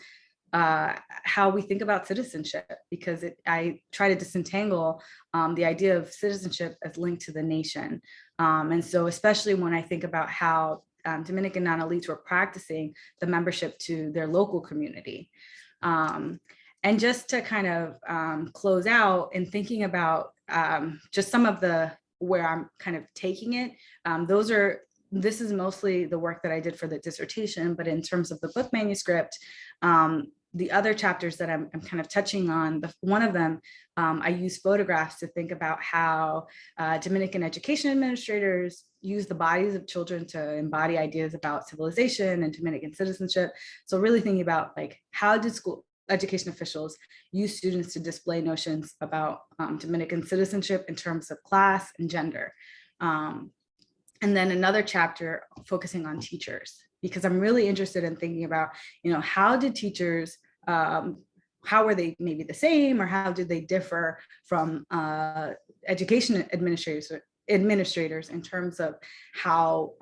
C: how we think about citizenship, because I try to disentangle the idea of citizenship as linked to the nation. And so especially when I think about how Dominican non-elites were practicing the membership to their local community. And just to kind of close out and thinking about just some of where I'm kind of taking it, this is mostly the work that I did for the dissertation, but in terms of the book manuscript, the other chapters that I'm kind of touching on, one of them, I use photographs to think about how Dominican education administrators use the bodies of children to embody ideas about civilization and Dominican citizenship. So really thinking about like, how did school education officials use students to display notions about Dominican citizenship in terms of class and gender? And then another chapter focusing on teachers, because I'm really interested in thinking about, how did teachers, how were they maybe the same, or how did they differ from education administrators in terms of how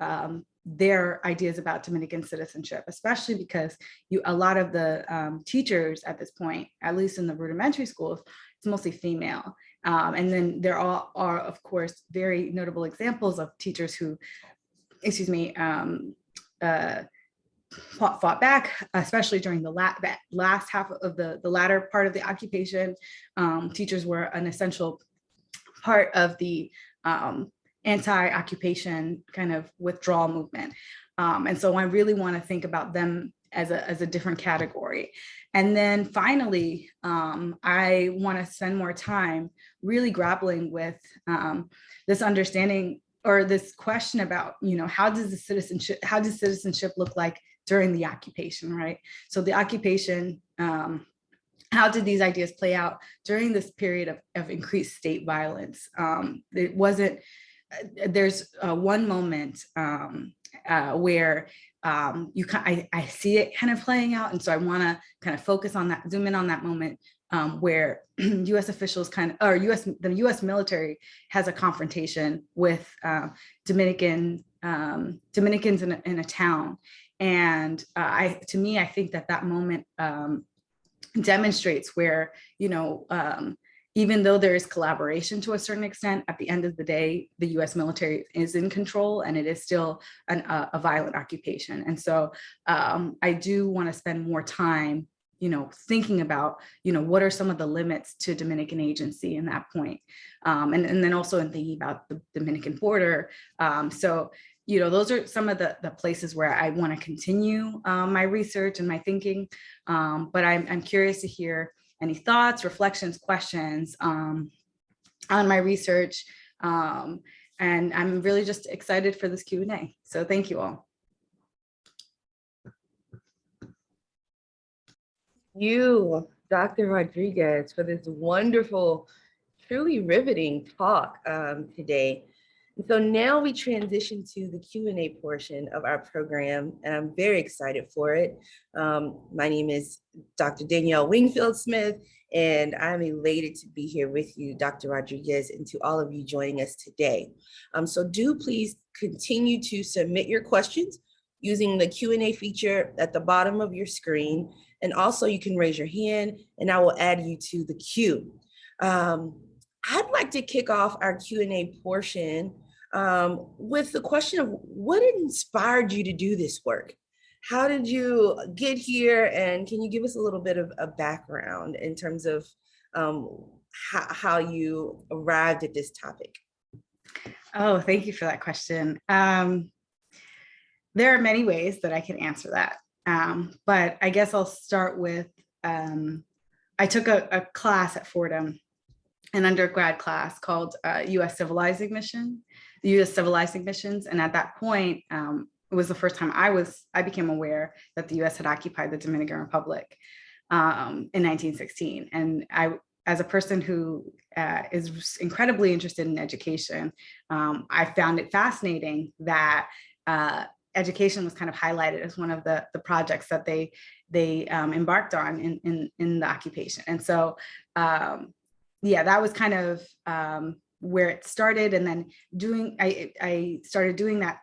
C: their ideas about Dominican citizenship, especially because a lot of the teachers at this point, at least in the rudimentary schools, it's mostly female. And then there are, of course, very notable examples of teachers who, fought back, especially during the last half of the latter part of the occupation. Teachers were an essential part of the anti-occupation kind of withdrawal movement. And so I really want to think about them as a different category. And then finally, I want to spend more time really grappling with this understanding or this question about, how does citizenship look like during the occupation, right? So the occupation, how did these ideas play out during this period of increased state violence? It wasn't, there's one moment where I see it kind of playing out. And so I want to kind of focus on that, zoom in on that moment where US officials the US military has a confrontation with Dominicans in a town. And to me, I think that moment demonstrates where, even though there is collaboration to a certain extent, at the end of the day, the US military is in control and it is still a violent occupation. And so I do want to spend more time, thinking about, what are some of the limits to Dominican agency in that point. And then also in thinking about the Dominican border. So those are some of the places where I want to continue my research and my thinking. But I'm curious to hear any thoughts, reflections, questions on my research. And I'm really just excited for this Q&A. So thank you all.
D: You, Dr. Rodriguez, for this wonderful, truly riveting talk today. So now we transition to the Q&A portion of our program, and I'm very excited for it. My name is Dr. Danielle Wingfield Smith, and I'm elated to be here with you, Dr. Rodriguez, and to all of you joining us today. So do please continue to submit your questions using the Q&A feature at the bottom of your screen. And also you can raise your hand and I will add you to the queue. I'd like to kick off our Q&A portion with the question of what inspired you to do this work? How did you get here? And can you give us a little bit of a background in terms of how you arrived at this topic?
C: Oh, thank you for that question. There are many ways that I can answer that. But I guess I'll start with, I took a class at Fordham, an undergrad class called US Civilizing Mission, the US Civilizing Missions. And at that point, it was the first time I became aware that the US had occupied the Dominican Republic in 1916. And I, as a person who is incredibly interested in education, I found it fascinating that education was kind of highlighted as one of the projects that they embarked on in the occupation. And so, yeah, that was kind of where it started. And then I started doing that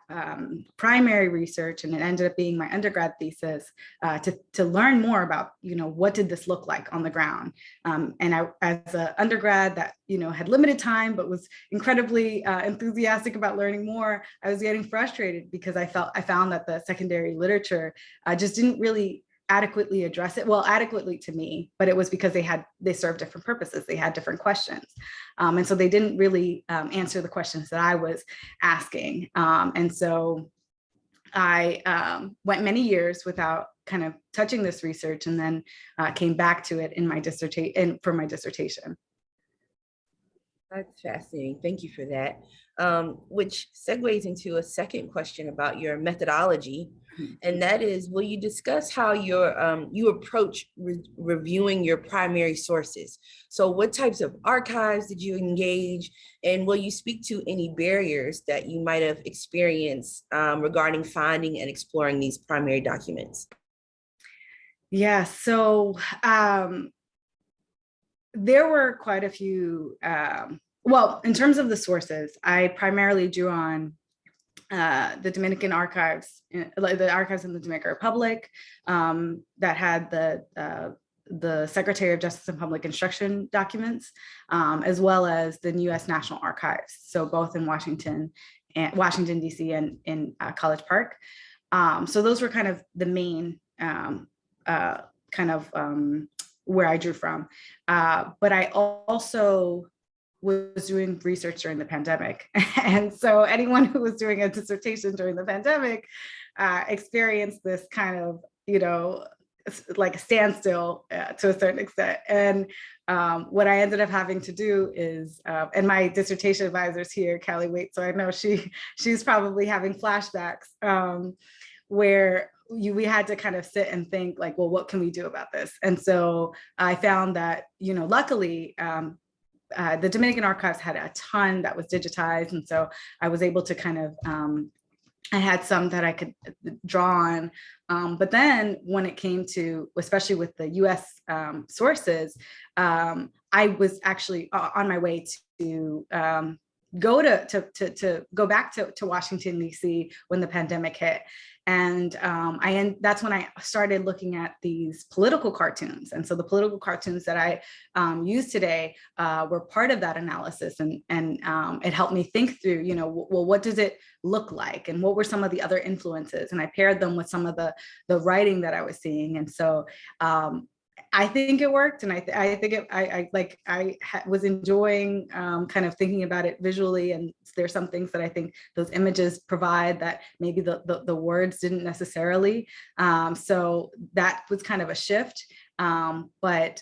C: primary research, and it ended up being my undergrad thesis to learn more about, what did this look like on the ground? And I, as an undergrad that, had limited time, but was incredibly enthusiastic about learning more, I was getting frustrated because I found that the secondary literature just didn't really adequately address it. Well, adequately to me, but it was because they served different purposes. They had different questions. And so they didn't really answer the questions that I was asking. And so I went many years without kind of touching this research, and then came back to it in my dissertation, for my dissertation.
D: That's fascinating. Thank you for that. Which segues into a second question about your methodology, and that is, will you discuss how you approach reviewing your primary sources? So what types of archives did you engage, and will you speak to any barriers that you might have experienced regarding finding and exploring these primary documents?
C: Yeah, so there were quite a few, well, in terms of the sources, I primarily drew on the Dominican archives, the archives in the Dominican Republic that had the Secretary of Justice and Public Instruction documents, as well as the US National Archives. So both in Washington DC and in College Park. So those were kind of the main where I drew from. But I also was doing research during the pandemic. And so anyone who was doing a dissertation during the pandemic experienced this kind of, like a standstill to a certain extent. And what I ended up having to do is, and my dissertation advisor's here, Callie Waite, so I know she's probably having flashbacks where we had to kind of sit and think like, well, what can we do about this? And so I found that, luckily, the Dominican archives had a ton that was digitized. And so I was able to kind of, I had some that I could draw on. But then when it came to, especially with the US sources, I was actually on my way to go back to Washington, DC when the pandemic hit. And that's when I started looking at these political cartoons. And so the political cartoons that I use today were part of that analysis. And it helped me think through, well, what does it look like? And what were some of the other influences? And I paired them with some of the writing that I was seeing. And so I think it worked, and I think I was enjoying kind of thinking about it visually, and there's some things that I think those images provide that maybe the words didn't necessarily. So that was kind of a shift. But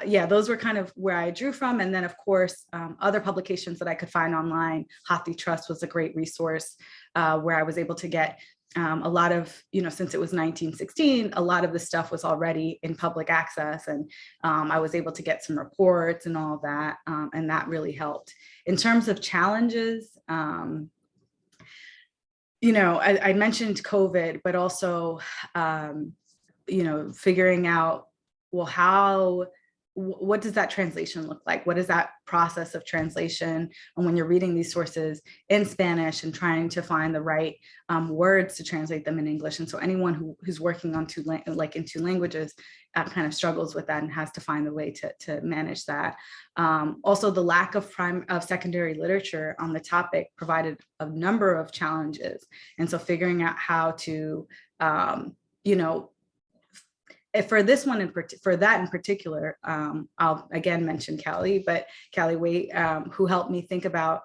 C: yeah, those were kind of where I drew from. And then of course, other publications that I could find online. Hathi Trust was a great resource where I was able to get a lot of, since it was 1916, a lot of the stuff was already in public access, and I was able to get some reports and all of that, and that really helped. In terms of challenges, I mentioned COVID, but also, figuring out, well, what does that translation look like? What is that process of translation? And when you're reading these sources in Spanish and trying to find the right words to translate them in English. And so anyone who's working on in two languages kind of struggles with that and has to find a way to manage that. Also, the lack of secondary literature on the topic provided a number of challenges. And so figuring out how to, for this one, for that in particular, I'll again mention Callie Waite, who helped me think about,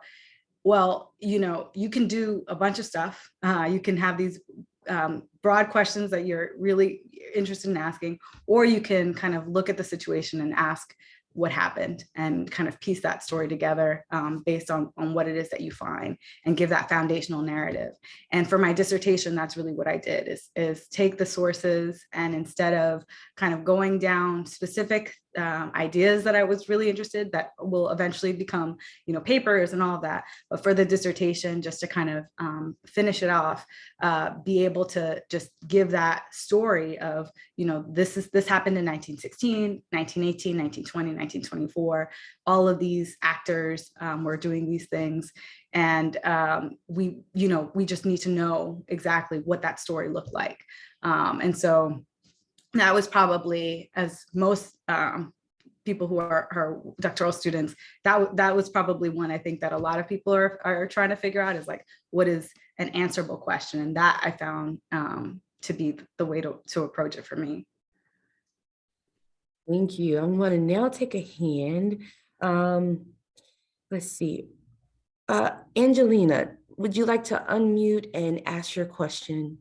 C: well, you can do a bunch of stuff. You can have these broad questions that you're really interested in asking, or you can kind of look at the situation and ask what happened and kind of piece that story together based on what it is that you find and give that foundational narrative. And for my dissertation, that's really what I did is take the sources, and instead of kind of going down specific ideas that I was really interested that will eventually become, papers and all of that, but for the dissertation, just to kind of finish it off, be able to just give that story of, this happened in 1916, 1918, 1920, 1924. All of these actors were doing these things. And we just need to know exactly what that story looked like. And so that was probably, as most people who are doctoral students, that was probably one I think that a lot of people are trying to figure out, is like, what is an answerable question? And that I found to be the way to approach it for me.
D: Thank you. I'm going to now take a hand. Let's see. Angelina, would you like to unmute and ask your question?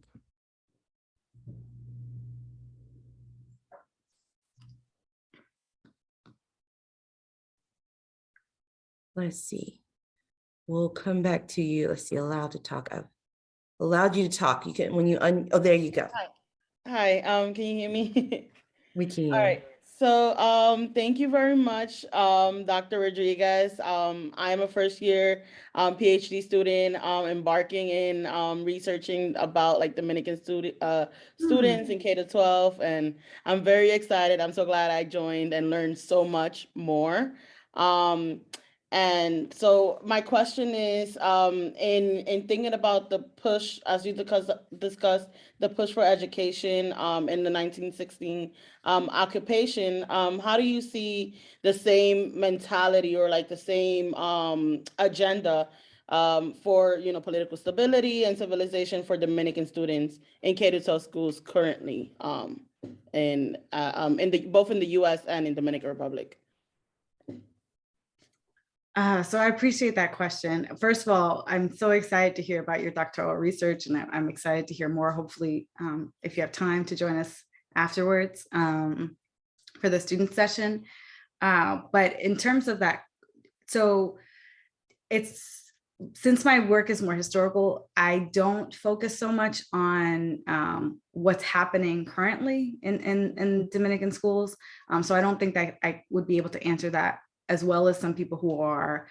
D: Let's see. We'll come back to you. Let's see, allowed to talk. I've allowed you to talk. You can, when you, oh, there you go.
E: Hi, can you hear me?
D: We can.
E: All right. So thank you very much, Dr. Rodriguez. I am a first year PhD student embarking in researching about like Dominican students in K-12, and I'm very excited. I'm so glad I joined and learned so much more. And so my question is, in thinking about the push, as you discussed the push for education in the 1916 occupation, how do you see the same mentality or like the same agenda for political stability and civilization for Dominican students in K-12 schools currently, both in the U.S. and in Dominican Republic?
C: So I appreciate that question. First of all, I'm so excited to hear about your doctoral research, and I'm excited to hear more, hopefully, if you have time to join us afterwards for the student session. But in terms of that, so since my work is more historical, I don't focus so much on what's happening currently in Dominican schools. So I don't think that I would be able to answer that as well as some people who are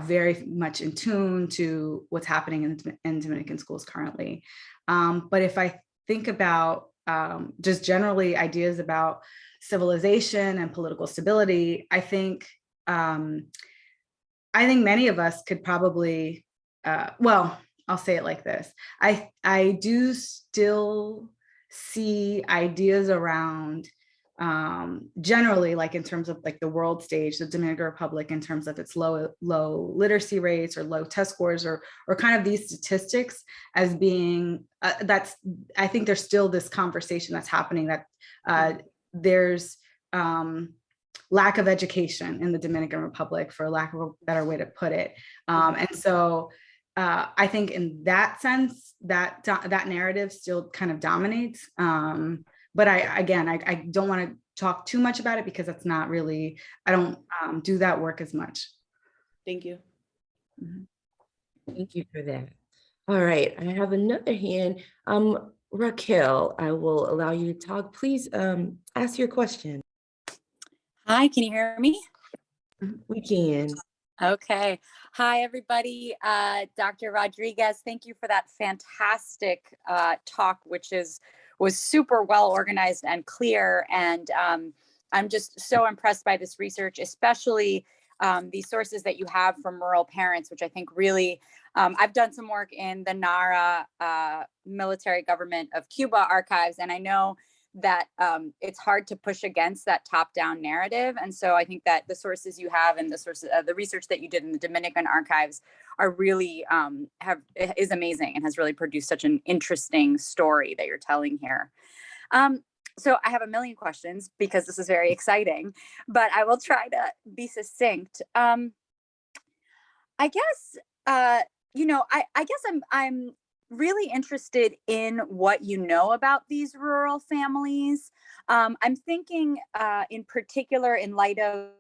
C: very much in tune to what's happening in Dominican schools currently. But if I think about just generally ideas about civilization and political stability, I think many of us could probably, well, I'll say it like this. I do still see ideas around generally, like in terms of like the world stage, the Dominican Republic, in terms of its low literacy rates or low test scores, or kind of these statistics as being, I think there's still this conversation that's happening that there's lack of education in the Dominican Republic, for lack of a better way to put it. And so I think in that sense, that narrative still kind of dominates. But I don't want to talk too much about it because that's not really, I don't do that work as much.
E: Thank you.
D: Thank you for that. All right, I have another hand. Raquel, I will allow you to talk. Please ask your question.
F: Hi, can you hear me?
D: We can.
F: Okay. Hi, everybody. Dr. Rodriguez, thank you for that fantastic talk, was super well organized and clear. And I'm just so impressed by this research, especially these sources that you have from rural parents, which I think really, I've done some work in the NARA military government of Cuba archives, and I know that it's hard to push against that top-down narrative. And so I think that the sources you have and the sources of the research that you did in the Dominican archives are really is amazing and has really produced such an interesting story that you're telling here. So I have a million questions because this is very exciting, but I will try to be succinct. I guess, I guess I'm really interested in what you know about these rural families. I'm thinking in particular in light of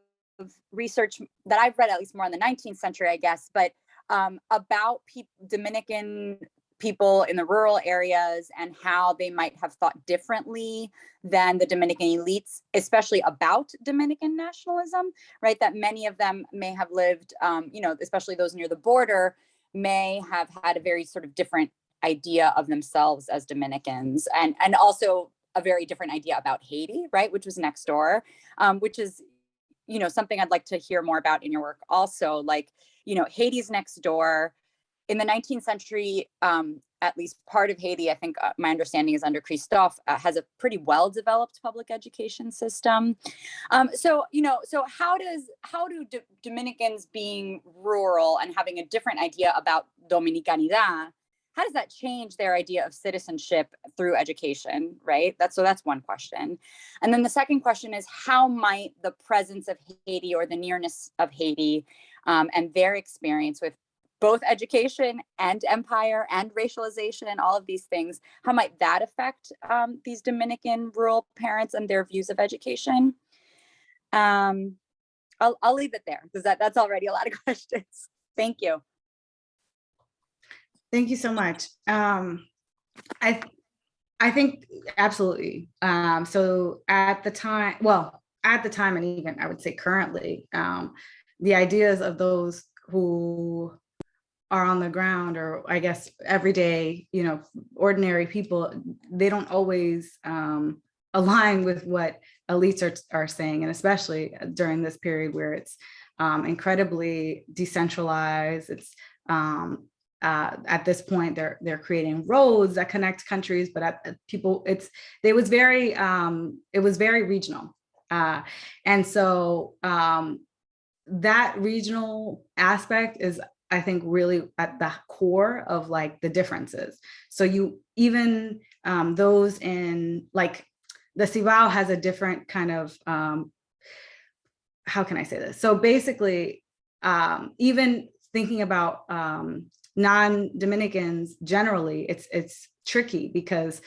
F: research that I've read, at least more in the 19th century, I guess, but about Dominican people in the rural areas and how they might have thought differently than the Dominican elites, especially about Dominican nationalism, right? That many of them may have lived, especially those near the border, may have had a very sort of different idea of themselves as Dominicans, and also a very different idea about Haiti, right, which was next door, which is, something I'd like to hear more about in your work also. Like, Haiti's next door. In the 19th century, at least part of Haiti, I think my understanding is under Christophe, has a pretty well-developed public education system. So how do Dominicans being rural and having a different idea about Dominicanidad, how does that change their idea of citizenship through education, right? That's one question. And then the second question is, how might the presence of Haiti or the nearness of Haiti and their experience with both education and empire and racialization and all of these things, how might that affect these Dominican rural parents and their views of education? I'll leave it there because that's already a lot of questions. Thank you.
C: Thank you so much. I think absolutely. So at the time, and even I would say currently, the ideas of those who are on the ground, or I guess everyday, ordinary people, they don't always align with what elites are saying, and especially during this period where it's incredibly decentralized. It's at this point they're creating roads that connect countries, but it was very regional, and so that regional aspect is, I think, really at the core of like the differences. So you even those in like the Cibao has a different kind of how can I say this? So basically, even thinking about non-Dominicans generally, it's tricky because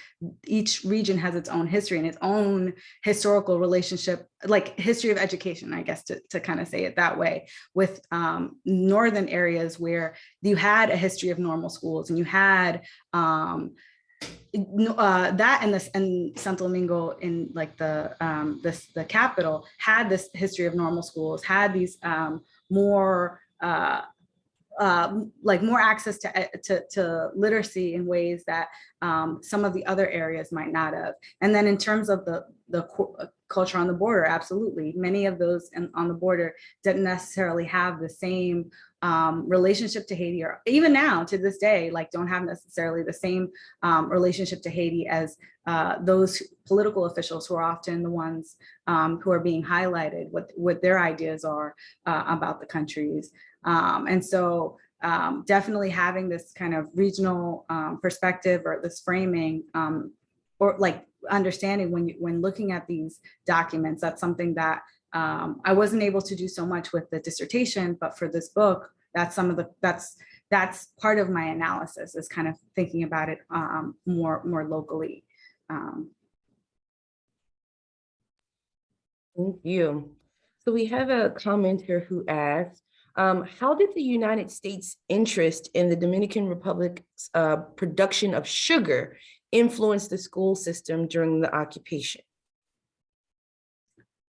C: each region has its own history and its own historical relationship, like history of education, I guess, to kind of say it that way, with northern areas where you had a history of normal schools, and you had that, and Santo Domingo in like the capital had this history of normal schools, had these more more access to literacy in ways that some of the other areas might not have. And then in terms of the culture on the border, absolutely, many of those on the border didn't necessarily have the same relationship to Haiti, or even now to this day, like don't have necessarily the same relationship to Haiti as those political officials who are often the ones who are being highlighted, what their ideas are about the countries. And so definitely having this kind of regional perspective, or this framing, or like understanding when looking at these documents, that's something that I wasn't able to do so much with the dissertation, but for this book, that's part of my analysis, is kind of thinking about it more locally.
D: Thank you. So we have a commenter who asks, how did the United States' interest in the Dominican Republic's production of sugar influence the school system during the occupation?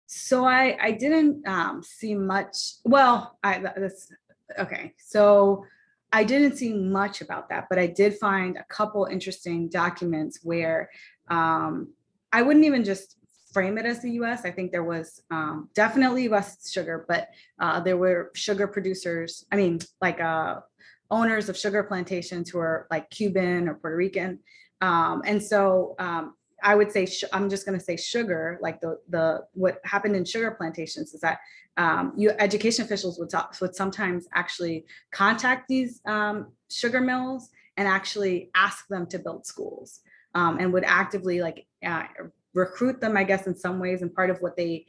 C: So I didn't see much. Well, okay. So I didn't see much about that, but I did find a couple interesting documents where I wouldn't even just frame it as the U.S. I think there was definitely U.S. sugar, but there were sugar producers. I mean, like owners of sugar plantations who are like Cuban or Puerto Rican, and so. I would say I'm just going to say sugar. Like the what happened in sugar plantations is that education officials would sometimes actually contact these sugar mills and actually ask them to build schools, and would actively like recruit them, I guess, in some ways. And part of what they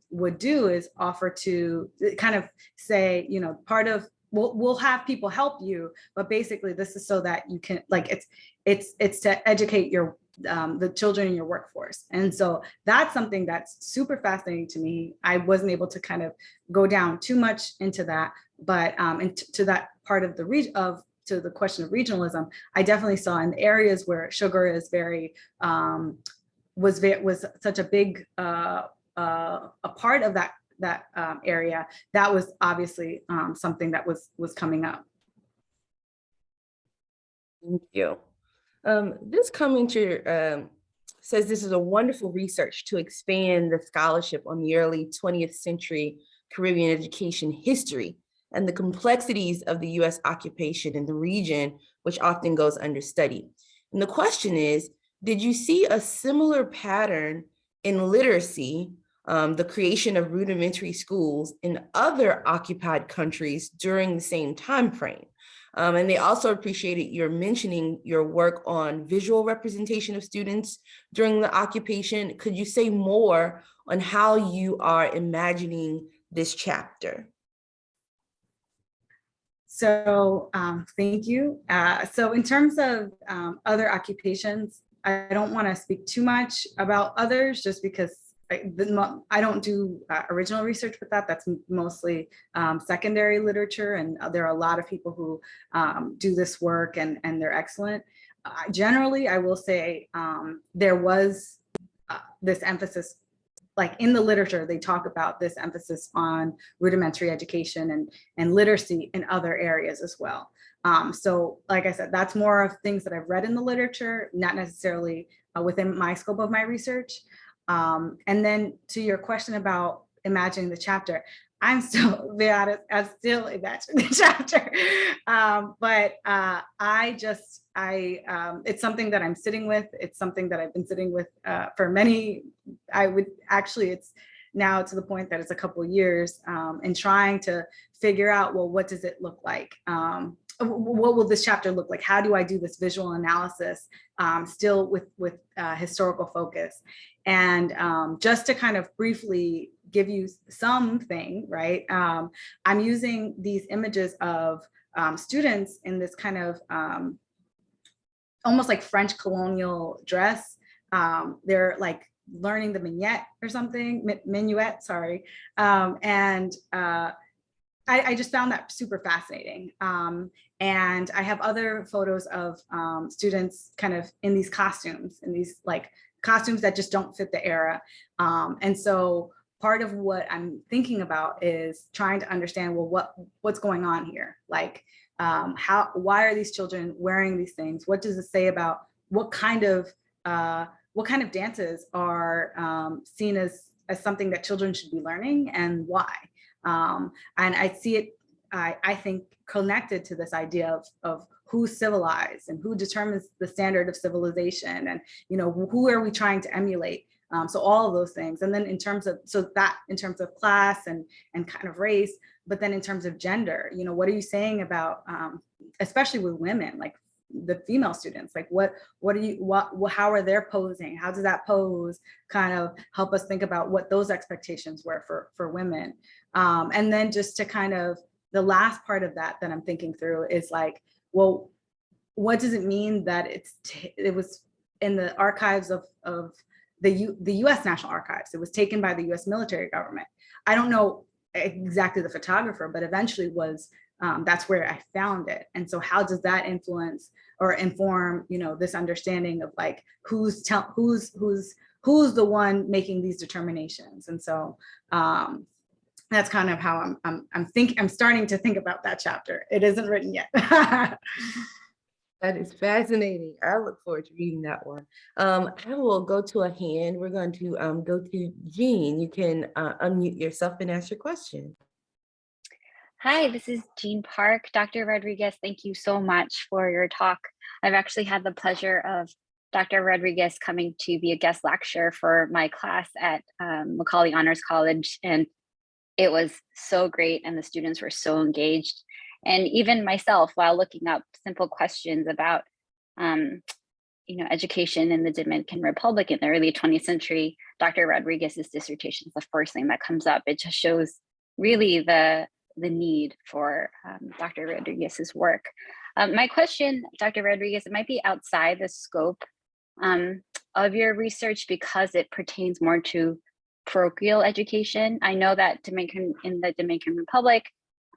C: would do is offer to kind of say, you know, part of we'll have people help you, but basically this is so that you can like it's to educate your the children in your workforce. And so that's something that's super fascinating to me. I wasn't able to kind of go down too much into that, but to that part of the region of to the question of regionalism, I definitely saw in areas where sugar is very was such a big a part of that area. That was obviously something that was coming up.
D: Thank you. This commenter says this is a wonderful research to expand the scholarship on the early 20th century Caribbean education history and the complexities of the US occupation in the region, which often goes understudied. And the question is, did you see a similar pattern in literacy, the creation of rudimentary schools in other occupied countries during the same time frame? And they also appreciated your mentioning your work on visual representation of students during the occupation. Could you say more on how you are imagining this chapter?
C: So thank you. So in terms of other occupations, I don't want to speak too much about others just because I don't do original research with that. That's mostly secondary literature, and there are a lot of people who do this work, and they're excellent. Generally, I will say there was this emphasis, like in the literature, they talk about this emphasis on rudimentary education and literacy in other areas as well. So like I said, that's more of things that I've read in the literature, not necessarily within my scope of my research. And then to your question about imagining the chapter, I'm still, be honest, I'm still imagining the chapter. But it's something that I'm sitting with. It's something that I've been sitting with for many, it's now to the point that it's a couple of years, and trying to figure out, well, what does it look like? What will this chapter look like? How do I do this visual analysis still with historical focus? And just to kind of briefly give you something, right? I'm using these images of students in this kind of almost like French colonial dress. They're like learning the minuet, sorry. I just found that super fascinating. And I have other photos of students kind of in these costumes, like costumes that just don't fit the era. And so part of what I'm thinking about is trying to understand, well, what's going on here? Like, why are these children wearing these things? What does it say about what kind of dances are seen as something that children should be learning, and why? And I see it, I think, connected to this idea of who's civilized and who determines the standard of civilization, and who are we trying to emulate? So all of those things. And then in terms of class and kind of race, but then in terms of gender, what are you saying about, especially with women, like the female students, like how are they posing? How does that pose kind of help us think about what those expectations were for women? And then just to kind of, the last part of that I'm thinking through is like, well, what does it mean that it was in the archives of the US National Archives? It was taken by the US military government. I don't know exactly the photographer, but eventually that's where I found it. And so how does that influence or inform, this understanding of like who who's the one making these determinations? And so that's kind of how I'm starting to think about that chapter. It isn't written yet.
D: That is fascinating. I look forward to reading that one. I will go to a hand. We're going to go to Jean. You can unmute yourself and ask your question.
G: Hi, this is Jean Park. Dr. Rodriguez, thank you so much for your talk. I've actually had the pleasure of Dr. Rodriguez coming to be a guest lecturer for my class at Macaulay Honors College, and it was so great and the students were so engaged. And even myself, while looking up simple questions about education in the Dominican Republic in the early 20th century, Dr. Rodriguez's dissertation is the first thing that comes up. It just shows really the need for Dr. Rodriguez's work. My question, Dr. Rodriguez, it might be outside the scope of your research because it pertains more to parochial education. I know that in the Dominican Republic,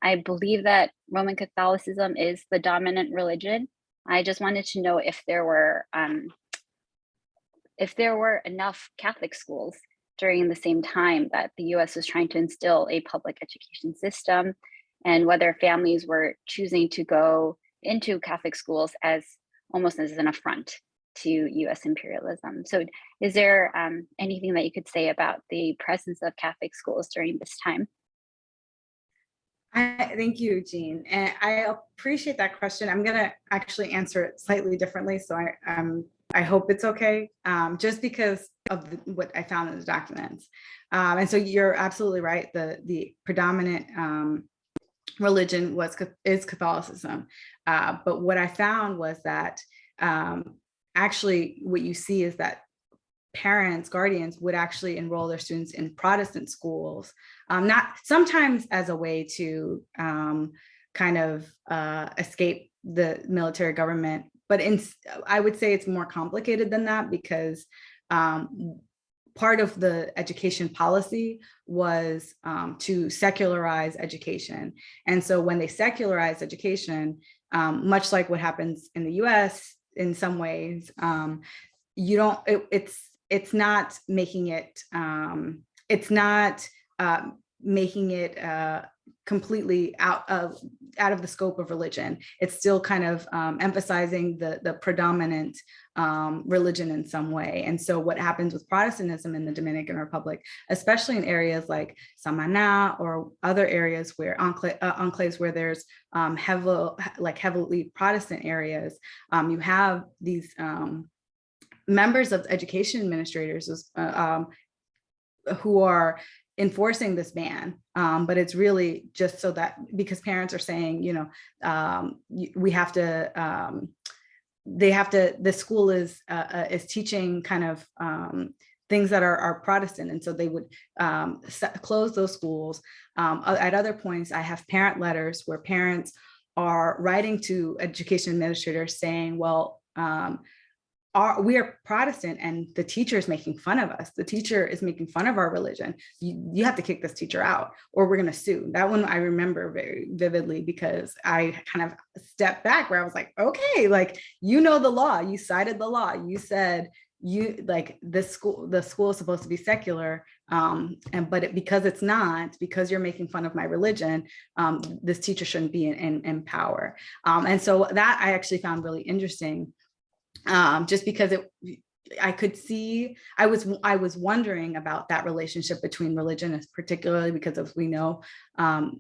G: I believe that Roman Catholicism is the dominant religion. I just wanted to know if there were enough Catholic schools during the same time that the US was trying to instill a public education system, and whether families were choosing to go into Catholic schools as almost as an affront to US imperialism. So is there anything that you could say about the presence of Catholic schools during this time?
C: Thank you, Jean. And I appreciate that question. I'm going to actually answer it slightly differently. So I hope it's okay, just because of what I found in the documents. And so you're absolutely right. The predominant religion is Catholicism. But what I found was that actually what you see is that parents, guardians would actually enroll their students in Protestant schools, not sometimes as a way to kind of escape the military government, but I would say it's more complicated than that, because part of the education policy was to secularize education. And so when they secularized education, much like what happens in the US in some ways, it's not making it completely out of the scope of religion. It's still kind of emphasizing the predominant religion in some way. And so what happens with Protestantism in the Dominican Republic, especially in areas like Samaná or other areas where enclaves where there's heavily Protestant areas, you have these members of education administrators who are enforcing this ban, but it's really just so that because parents are saying, we have to, the school is teaching kind of things that are Protestant, and so they would close those schools. At other points, I have parent letters where parents are writing to education administrators saying, well, we are Protestant and the teacher is making fun of us. The teacher is making fun of our religion. You have to kick this teacher out or we're going to sue. That one I remember very vividly because I kind of stepped back where I was like, okay, like, the law, you cited the law. You said the school is supposed to be secular. But because it's not, because you're making fun of my religion, this teacher shouldn't be in power. And so that I actually found really interesting. Just because I could see, I was wondering about that relationship between religion, particularly because, as we know,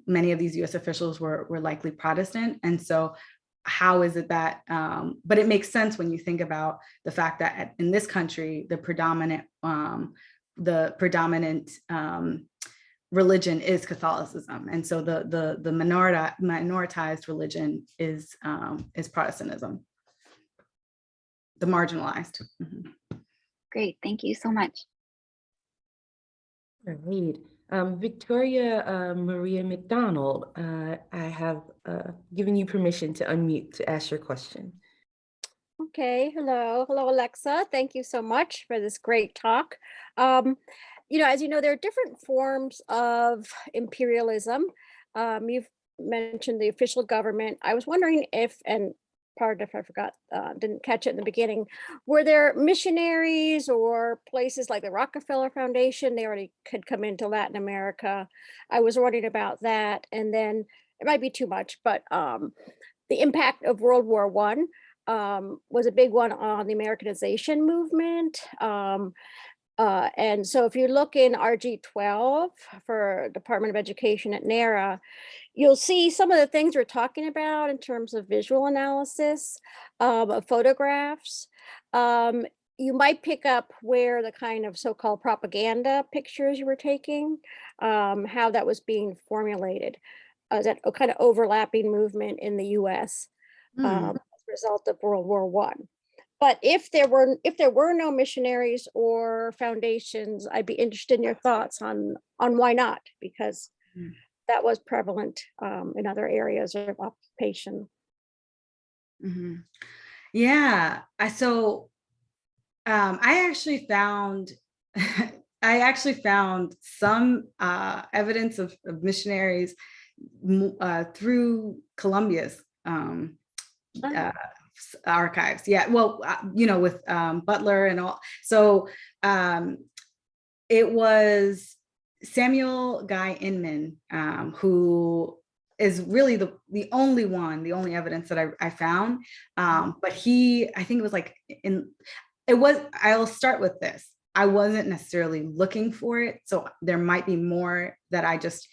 C: many of these U.S. officials were likely Protestant, and so how is it that? But it makes sense when you think about the fact that in this country, the predominant religion is Catholicism, and so the minoritized religion is Protestantism. The marginalized. Mm-hmm.
G: Great, thank you so much.
D: All right. Victoria Maria McDonald, I have given you permission to unmute to ask your question.
H: Okay, hello, Alexa. Thank you so much for this great talk. As you know, there are different forms of imperialism. You've mentioned the official government. I was wondering if, and pardon if I forgot, didn't catch it in the beginning. Were there missionaries or places like the Rockefeller Foundation? They already could come into Latin America. I was wondering about that. And then it might be too much, but the impact of World War I was a big one on the Americanization movement. And so if you look in RG12 for Department of Education at NARA, you'll see some of the things we're talking about in terms of visual analysis of photographs. You might pick up where the kind of so-called propaganda pictures you were taking, how that was being formulated, that kind of overlapping movement in the US as a result of World War I. But if there were no missionaries or foundations, I'd be interested in your thoughts on why not, because that was prevalent in other areas of occupation.
C: Yeah, I actually found some evidence of missionaries through Columbia's archives. Yeah, well, with Butler and all. So it was Samuel Guy Inman, who is really the only evidence that I found. But I think it was like I'll start with this. I wasn't necessarily looking for it. So there might be more that I just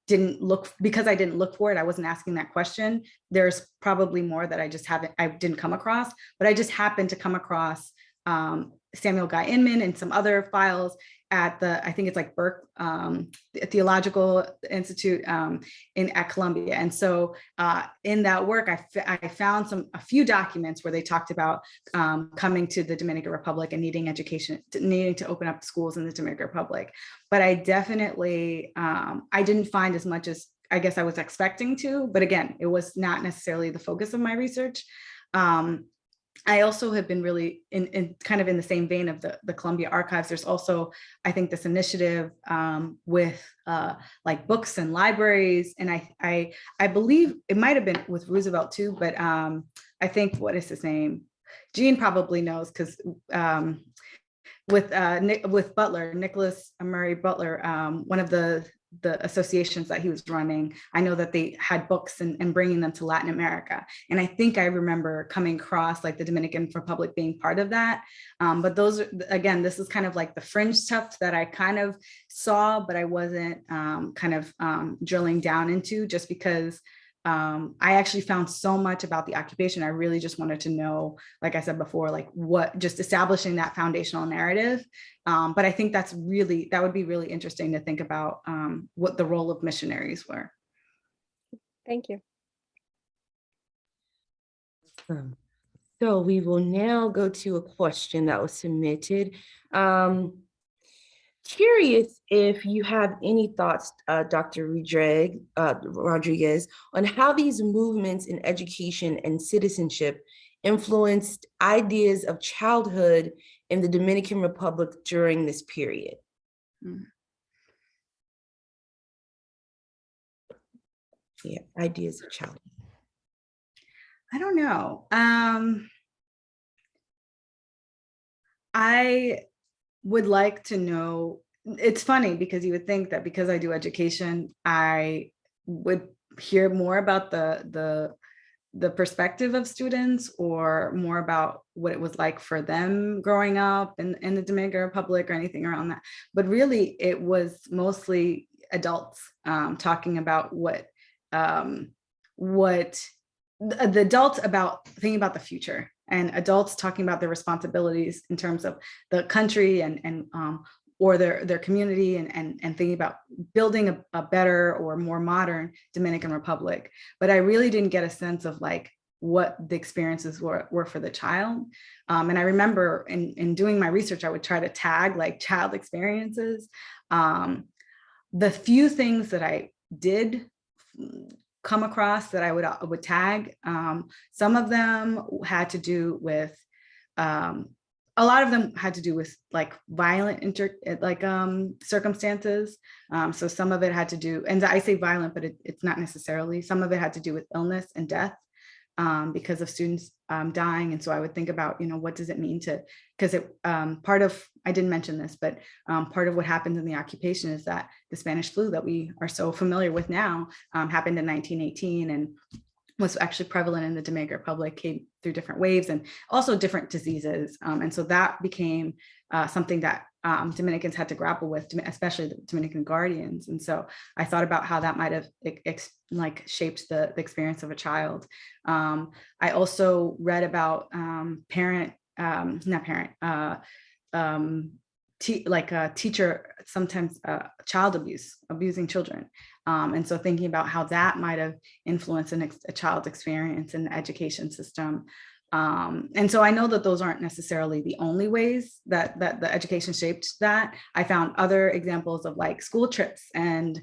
C: didn't look, because I didn't look for it. I wasn't asking that question. There's probably more that I didn't come across, but I just happened to come across Samuel Guy Inman and some other files at I think it's like Burke Theological Institute at Columbia. And so in that work, I found a few documents where they talked about coming to the Dominican Republic and needing education, needing to open up schools in the Dominican Republic. But I definitely, I didn't find as much as I guess I was expecting to, but again, it was not necessarily the focus of my research. I also have been really in kind of in the same vein of the Columbia Archives. There's also, I think, this initiative with like books and libraries. And I believe it might have been with Roosevelt too, but I think, what is his name? Jean probably knows, because with Butler, Nicholas Murray Butler, one of the associations that he was running, I know that they had books and bringing them to Latin America. And I think I remember coming across like the Dominican Republic being part of that. But those, again, this is kind of like the fringe stuff that I kind of saw, but I wasn't drilling down into, just because I actually found so much about the occupation. I really just wanted to know, like I said before, like just establishing that foundational narrative. But I think that would be really interesting to think about what the role of missionaries were.
H: Thank you.
D: Awesome. So we will now go to a question that was submitted. Curious if you have any thoughts, Dr. Rodriguez, on how these movements in education and citizenship influenced ideas of childhood in the Dominican Republic during this period. Yeah, ideas of childhood.
C: I don't know. I would like to know. It's funny because you would think that because I do education, I would hear more about the perspective of students, or more about what it was like for them growing up in the Dominican Republic or anything around that. But really, it was mostly adults talking about the adults about thinking about the future, and adults talking about their responsibilities in terms of the country and or their community, and thinking about building a better or more modern Dominican Republic. But I really didn't get a sense of like what the experiences were for the child. And I remember in doing my research, I would try to tag like child experiences. The few things that I did come across that I would tag, some of them had to do with, a lot of them had to do with like violent circumstances. So some of it had to do, and I say violent, but it's not necessarily, some of it had to do with illness and death. because of students dying. And so I would think about, what does it mean to, because part of, I didn't mention this, but part of what happens in the occupation is that the Spanish flu that we are so familiar with now happened in 1918 and was actually prevalent in the Dominican Republic, came through different waves and also different diseases. And so that became something that Dominicans had to grapple with, especially the Dominican guardians. And so I thought about how that might have shaped the experience of a child. I also read about teacher, sometimes child abuse, abusing children. And so thinking about how that might have influenced a child's experience in the education system. And so I know that those aren't necessarily the only ways that the education shaped that. I found other examples of like school trips, and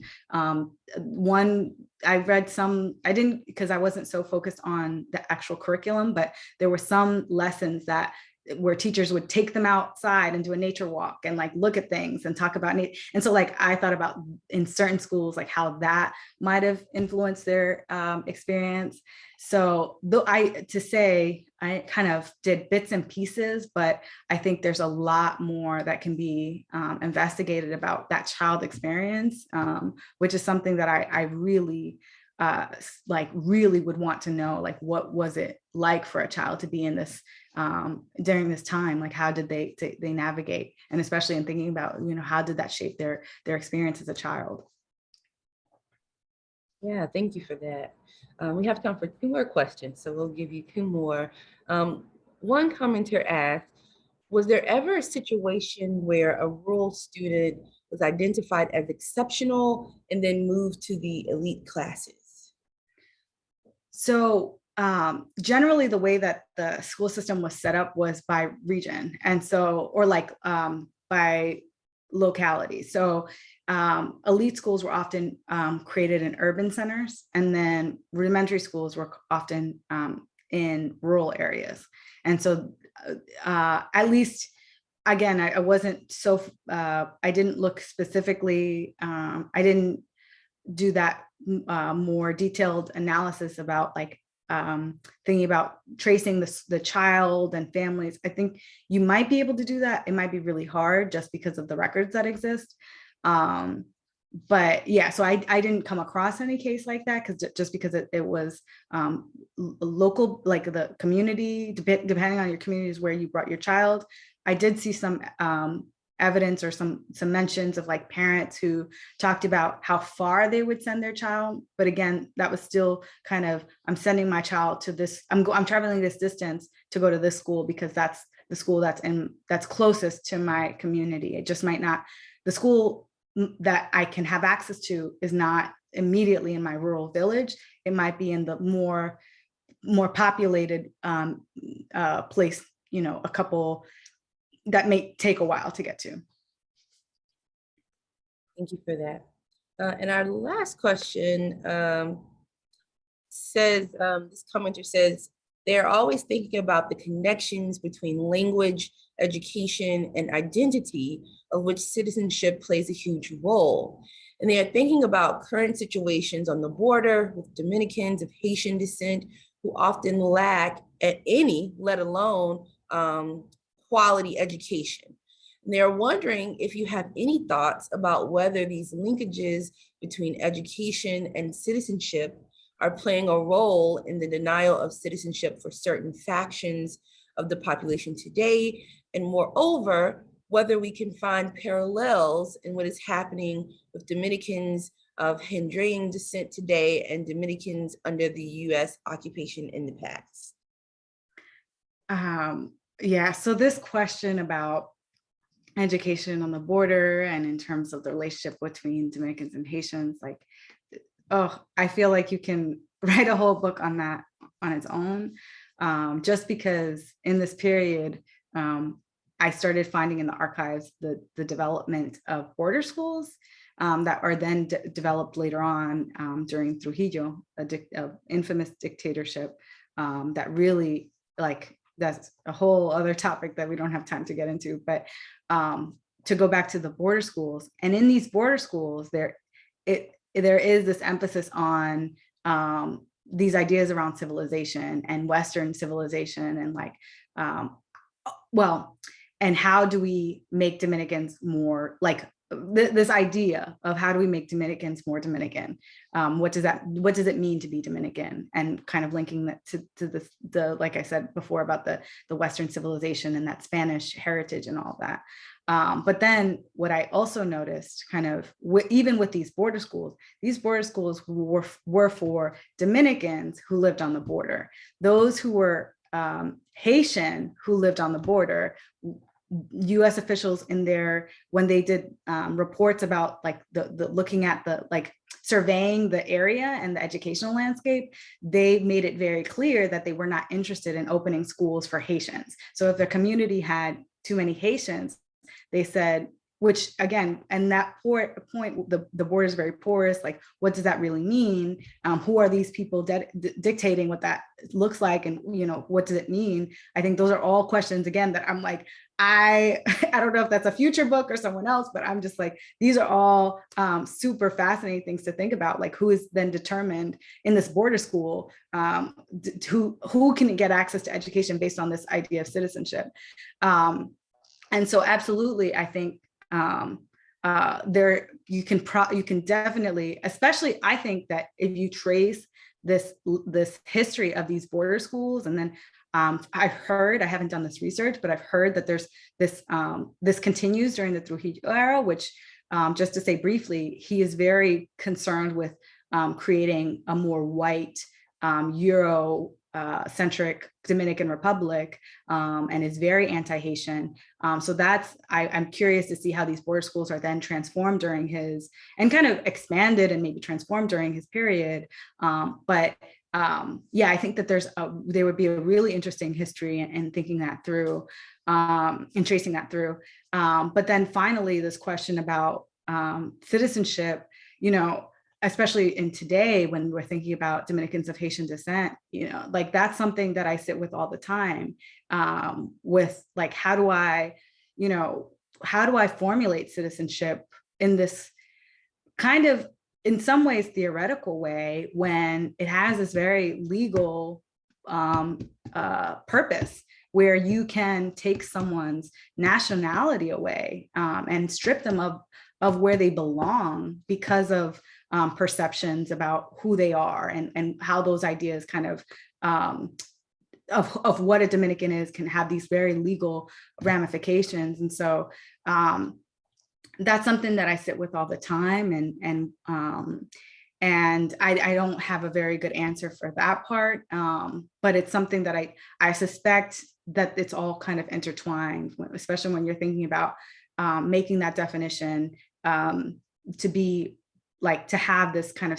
C: one I read some, I didn't, because I wasn't so focused on the actual curriculum, but there were some lessons that where teachers would take them outside and do a nature walk and like look at things and talk about nature. And so like I thought about in certain schools, like how that might have influenced their experience. So though I kind of did bits and pieces, but I think there's a lot more that can be investigated about that child experience, which is something that I really really would want to know, like what was it like for a child to be in this during this time, like how did they navigate, and especially in thinking about how did that shape their experience as a child.
D: Yeah, thank you for that. We have time for 2 more questions, so we'll give you 2 more. One commenter asked, was there ever a situation where a rural student was identified as exceptional and then moved to the elite classes?
C: So generally the way that the school system was set up was by region, and so, or by locality. So elite schools were often created in urban centers, and then rudimentary schools were often in rural areas. And so at least, again, I wasn't so, I didn't look specifically, I didn't do that more detailed analysis about thinking about tracing the child and families. I think you might be able to do that. It might be really hard just because of the records that exist. But yeah, so I didn't come across any case like that just because it was local, like the community, depending on your communities where you brought your child. I did see some evidence or some mentions of like parents who talked about how far they would send their child. But again, that was still kind of, I'm sending my child to this, I'm traveling this distance to go to this school because that's the school that's closest to my community. It just might not, the school that I can have access to is not immediately in my rural village. It might be in the more populated place, a couple that may take a while to get to.
D: Thank you for that. And our last question says, this commenter says, they're always thinking about the connections between language, education, and identity, of which citizenship plays a huge role. And they are thinking about current situations on the border with Dominicans of Haitian descent who often lack at any, let alone quality education. And they're wondering if you have any thoughts about whether these linkages between education and citizenship are playing a role in the denial of citizenship for certain factions of the population today, and moreover, whether we can find parallels in what is happening with Dominicans of Honduran descent today and Dominicans under the US occupation in the past.
C: Yeah, so this question about education on the border and in terms of the relationship between Dominicans and Haitians, I feel like you can write a whole book on that on its own, just because in this period, I started finding in the archives the development of border schools that are then developed later on during Trujillo, a infamous dictatorship that really, that's a whole other topic that we don't have time to get into, but to go back to the border schools. And in these border schools, there is this emphasis on these ideas around civilization and Western civilization and like, and how do we make Dominicans more like this idea of how do we make Dominicans more Dominican? What does it mean to be Dominican? And kind of linking that to the like I said before about the Western civilization and that Spanish heritage and all that. But then what I also noticed kind of even with these border schools were for Dominicans who lived on the border. Those who were Haitian who lived on the border, U.S. officials when they did reports about like the looking at the like surveying the area and the educational landscape, they made it very clear that they were not interested in opening schools for Haitians. So if the community had too many Haitians, they said, which again, and that point, the border is very porous. Like, what does that really mean? Who are these people dictating what that looks like? And, what does it mean? I think those are all questions, again, that I'm like, I don't know if that's a future book or someone else, but I'm just like, these are all super fascinating things to think about. Like, who is then determined in this border school, who can get access to education based on this idea of citizenship? And so absolutely, I think, you can definitely, especially I think that if you trace this history of these border schools, and then I haven't done this research, but I've heard that there's this continues during the Trujillo era, which just to say briefly, he is very concerned with creating a more white Euro centric Dominican Republic, and is very anti-Haitian. So I'm curious to see how these border schools are then transformed during his, and kind of expanded and maybe transformed during his period. Yeah, I think that there would be a really interesting history in thinking that through, and tracing that through. But then finally, this question about citizenship, especially in today when we're thinking about Dominicans of Haitian descent, like that's something that I sit with all the time, with like, how do I formulate citizenship in this kind of, in some ways, theoretical way, when it has this very legal purpose, where you can take someone's nationality away and strip them of where they belong because of perceptions about who they are, and how those ideas kind of what a Dominican is can have these very legal ramifications. And so that's something that I sit with all the time, and I don't have a very good answer for that part, but it's something that I suspect that it's all kind of intertwined, especially when you're thinking about making that definition to be like, to have this kind of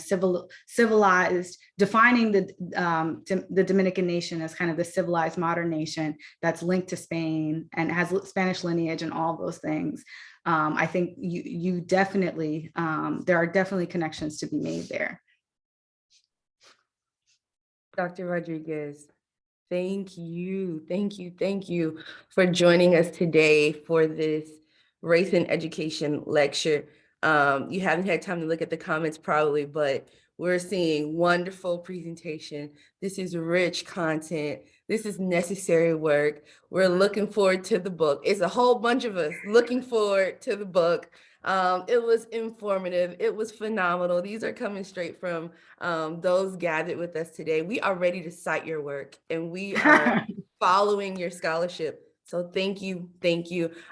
C: civilized, defining the Dominican nation as kind of the civilized modern nation that's linked to Spain and has Spanish lineage and all those things. I think you definitely, there are definitely connections to be made there.
D: Dr. Rodriguez, thank you for joining us today for this Race and Education Lecture. You haven't had time to look at the comments probably, but we're seeing wonderful presentation. This is rich content. This is necessary work. We're looking forward to the book. It's a whole bunch of us looking forward to the book. It was informative. It was phenomenal. These are coming straight from those gathered with us today. We are ready to cite your work, and we are following your scholarship. So thank you.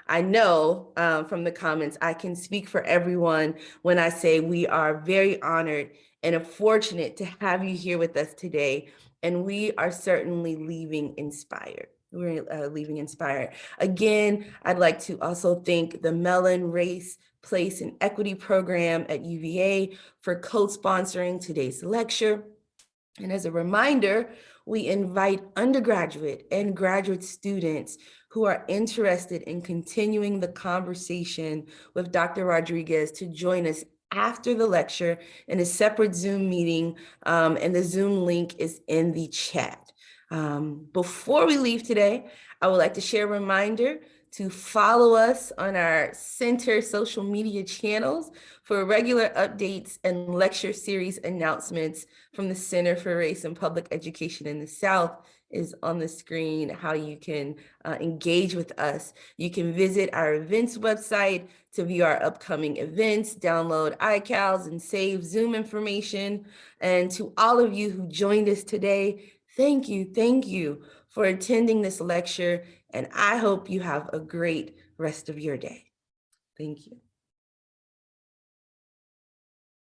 D: I know from the comments, I can speak for everyone when I say we are very honored and fortunate to have you here with us today. And we are certainly leaving inspired. We're leaving inspired. Again, I'd like to also thank the Mellon Race, Place, and Equity Program at UVA for co-sponsoring today's lecture. And as a reminder, we invite undergraduate and graduate students who are interested in continuing the conversation with Dr. Rodriguez to join us after the lecture in a separate Zoom meeting, and the Zoom link is in the chat. Before we leave today, I would like to share a reminder to follow us on our center social media channels for regular updates and lecture series announcements from the Center for Race and Public Education in the South is on the screen, how you can engage with us. You can visit our events website to view our upcoming events, download iCals and save Zoom information. And to all of you who joined us today, thank you for attending this lecture, and I hope you have a great rest of your day. Thank you.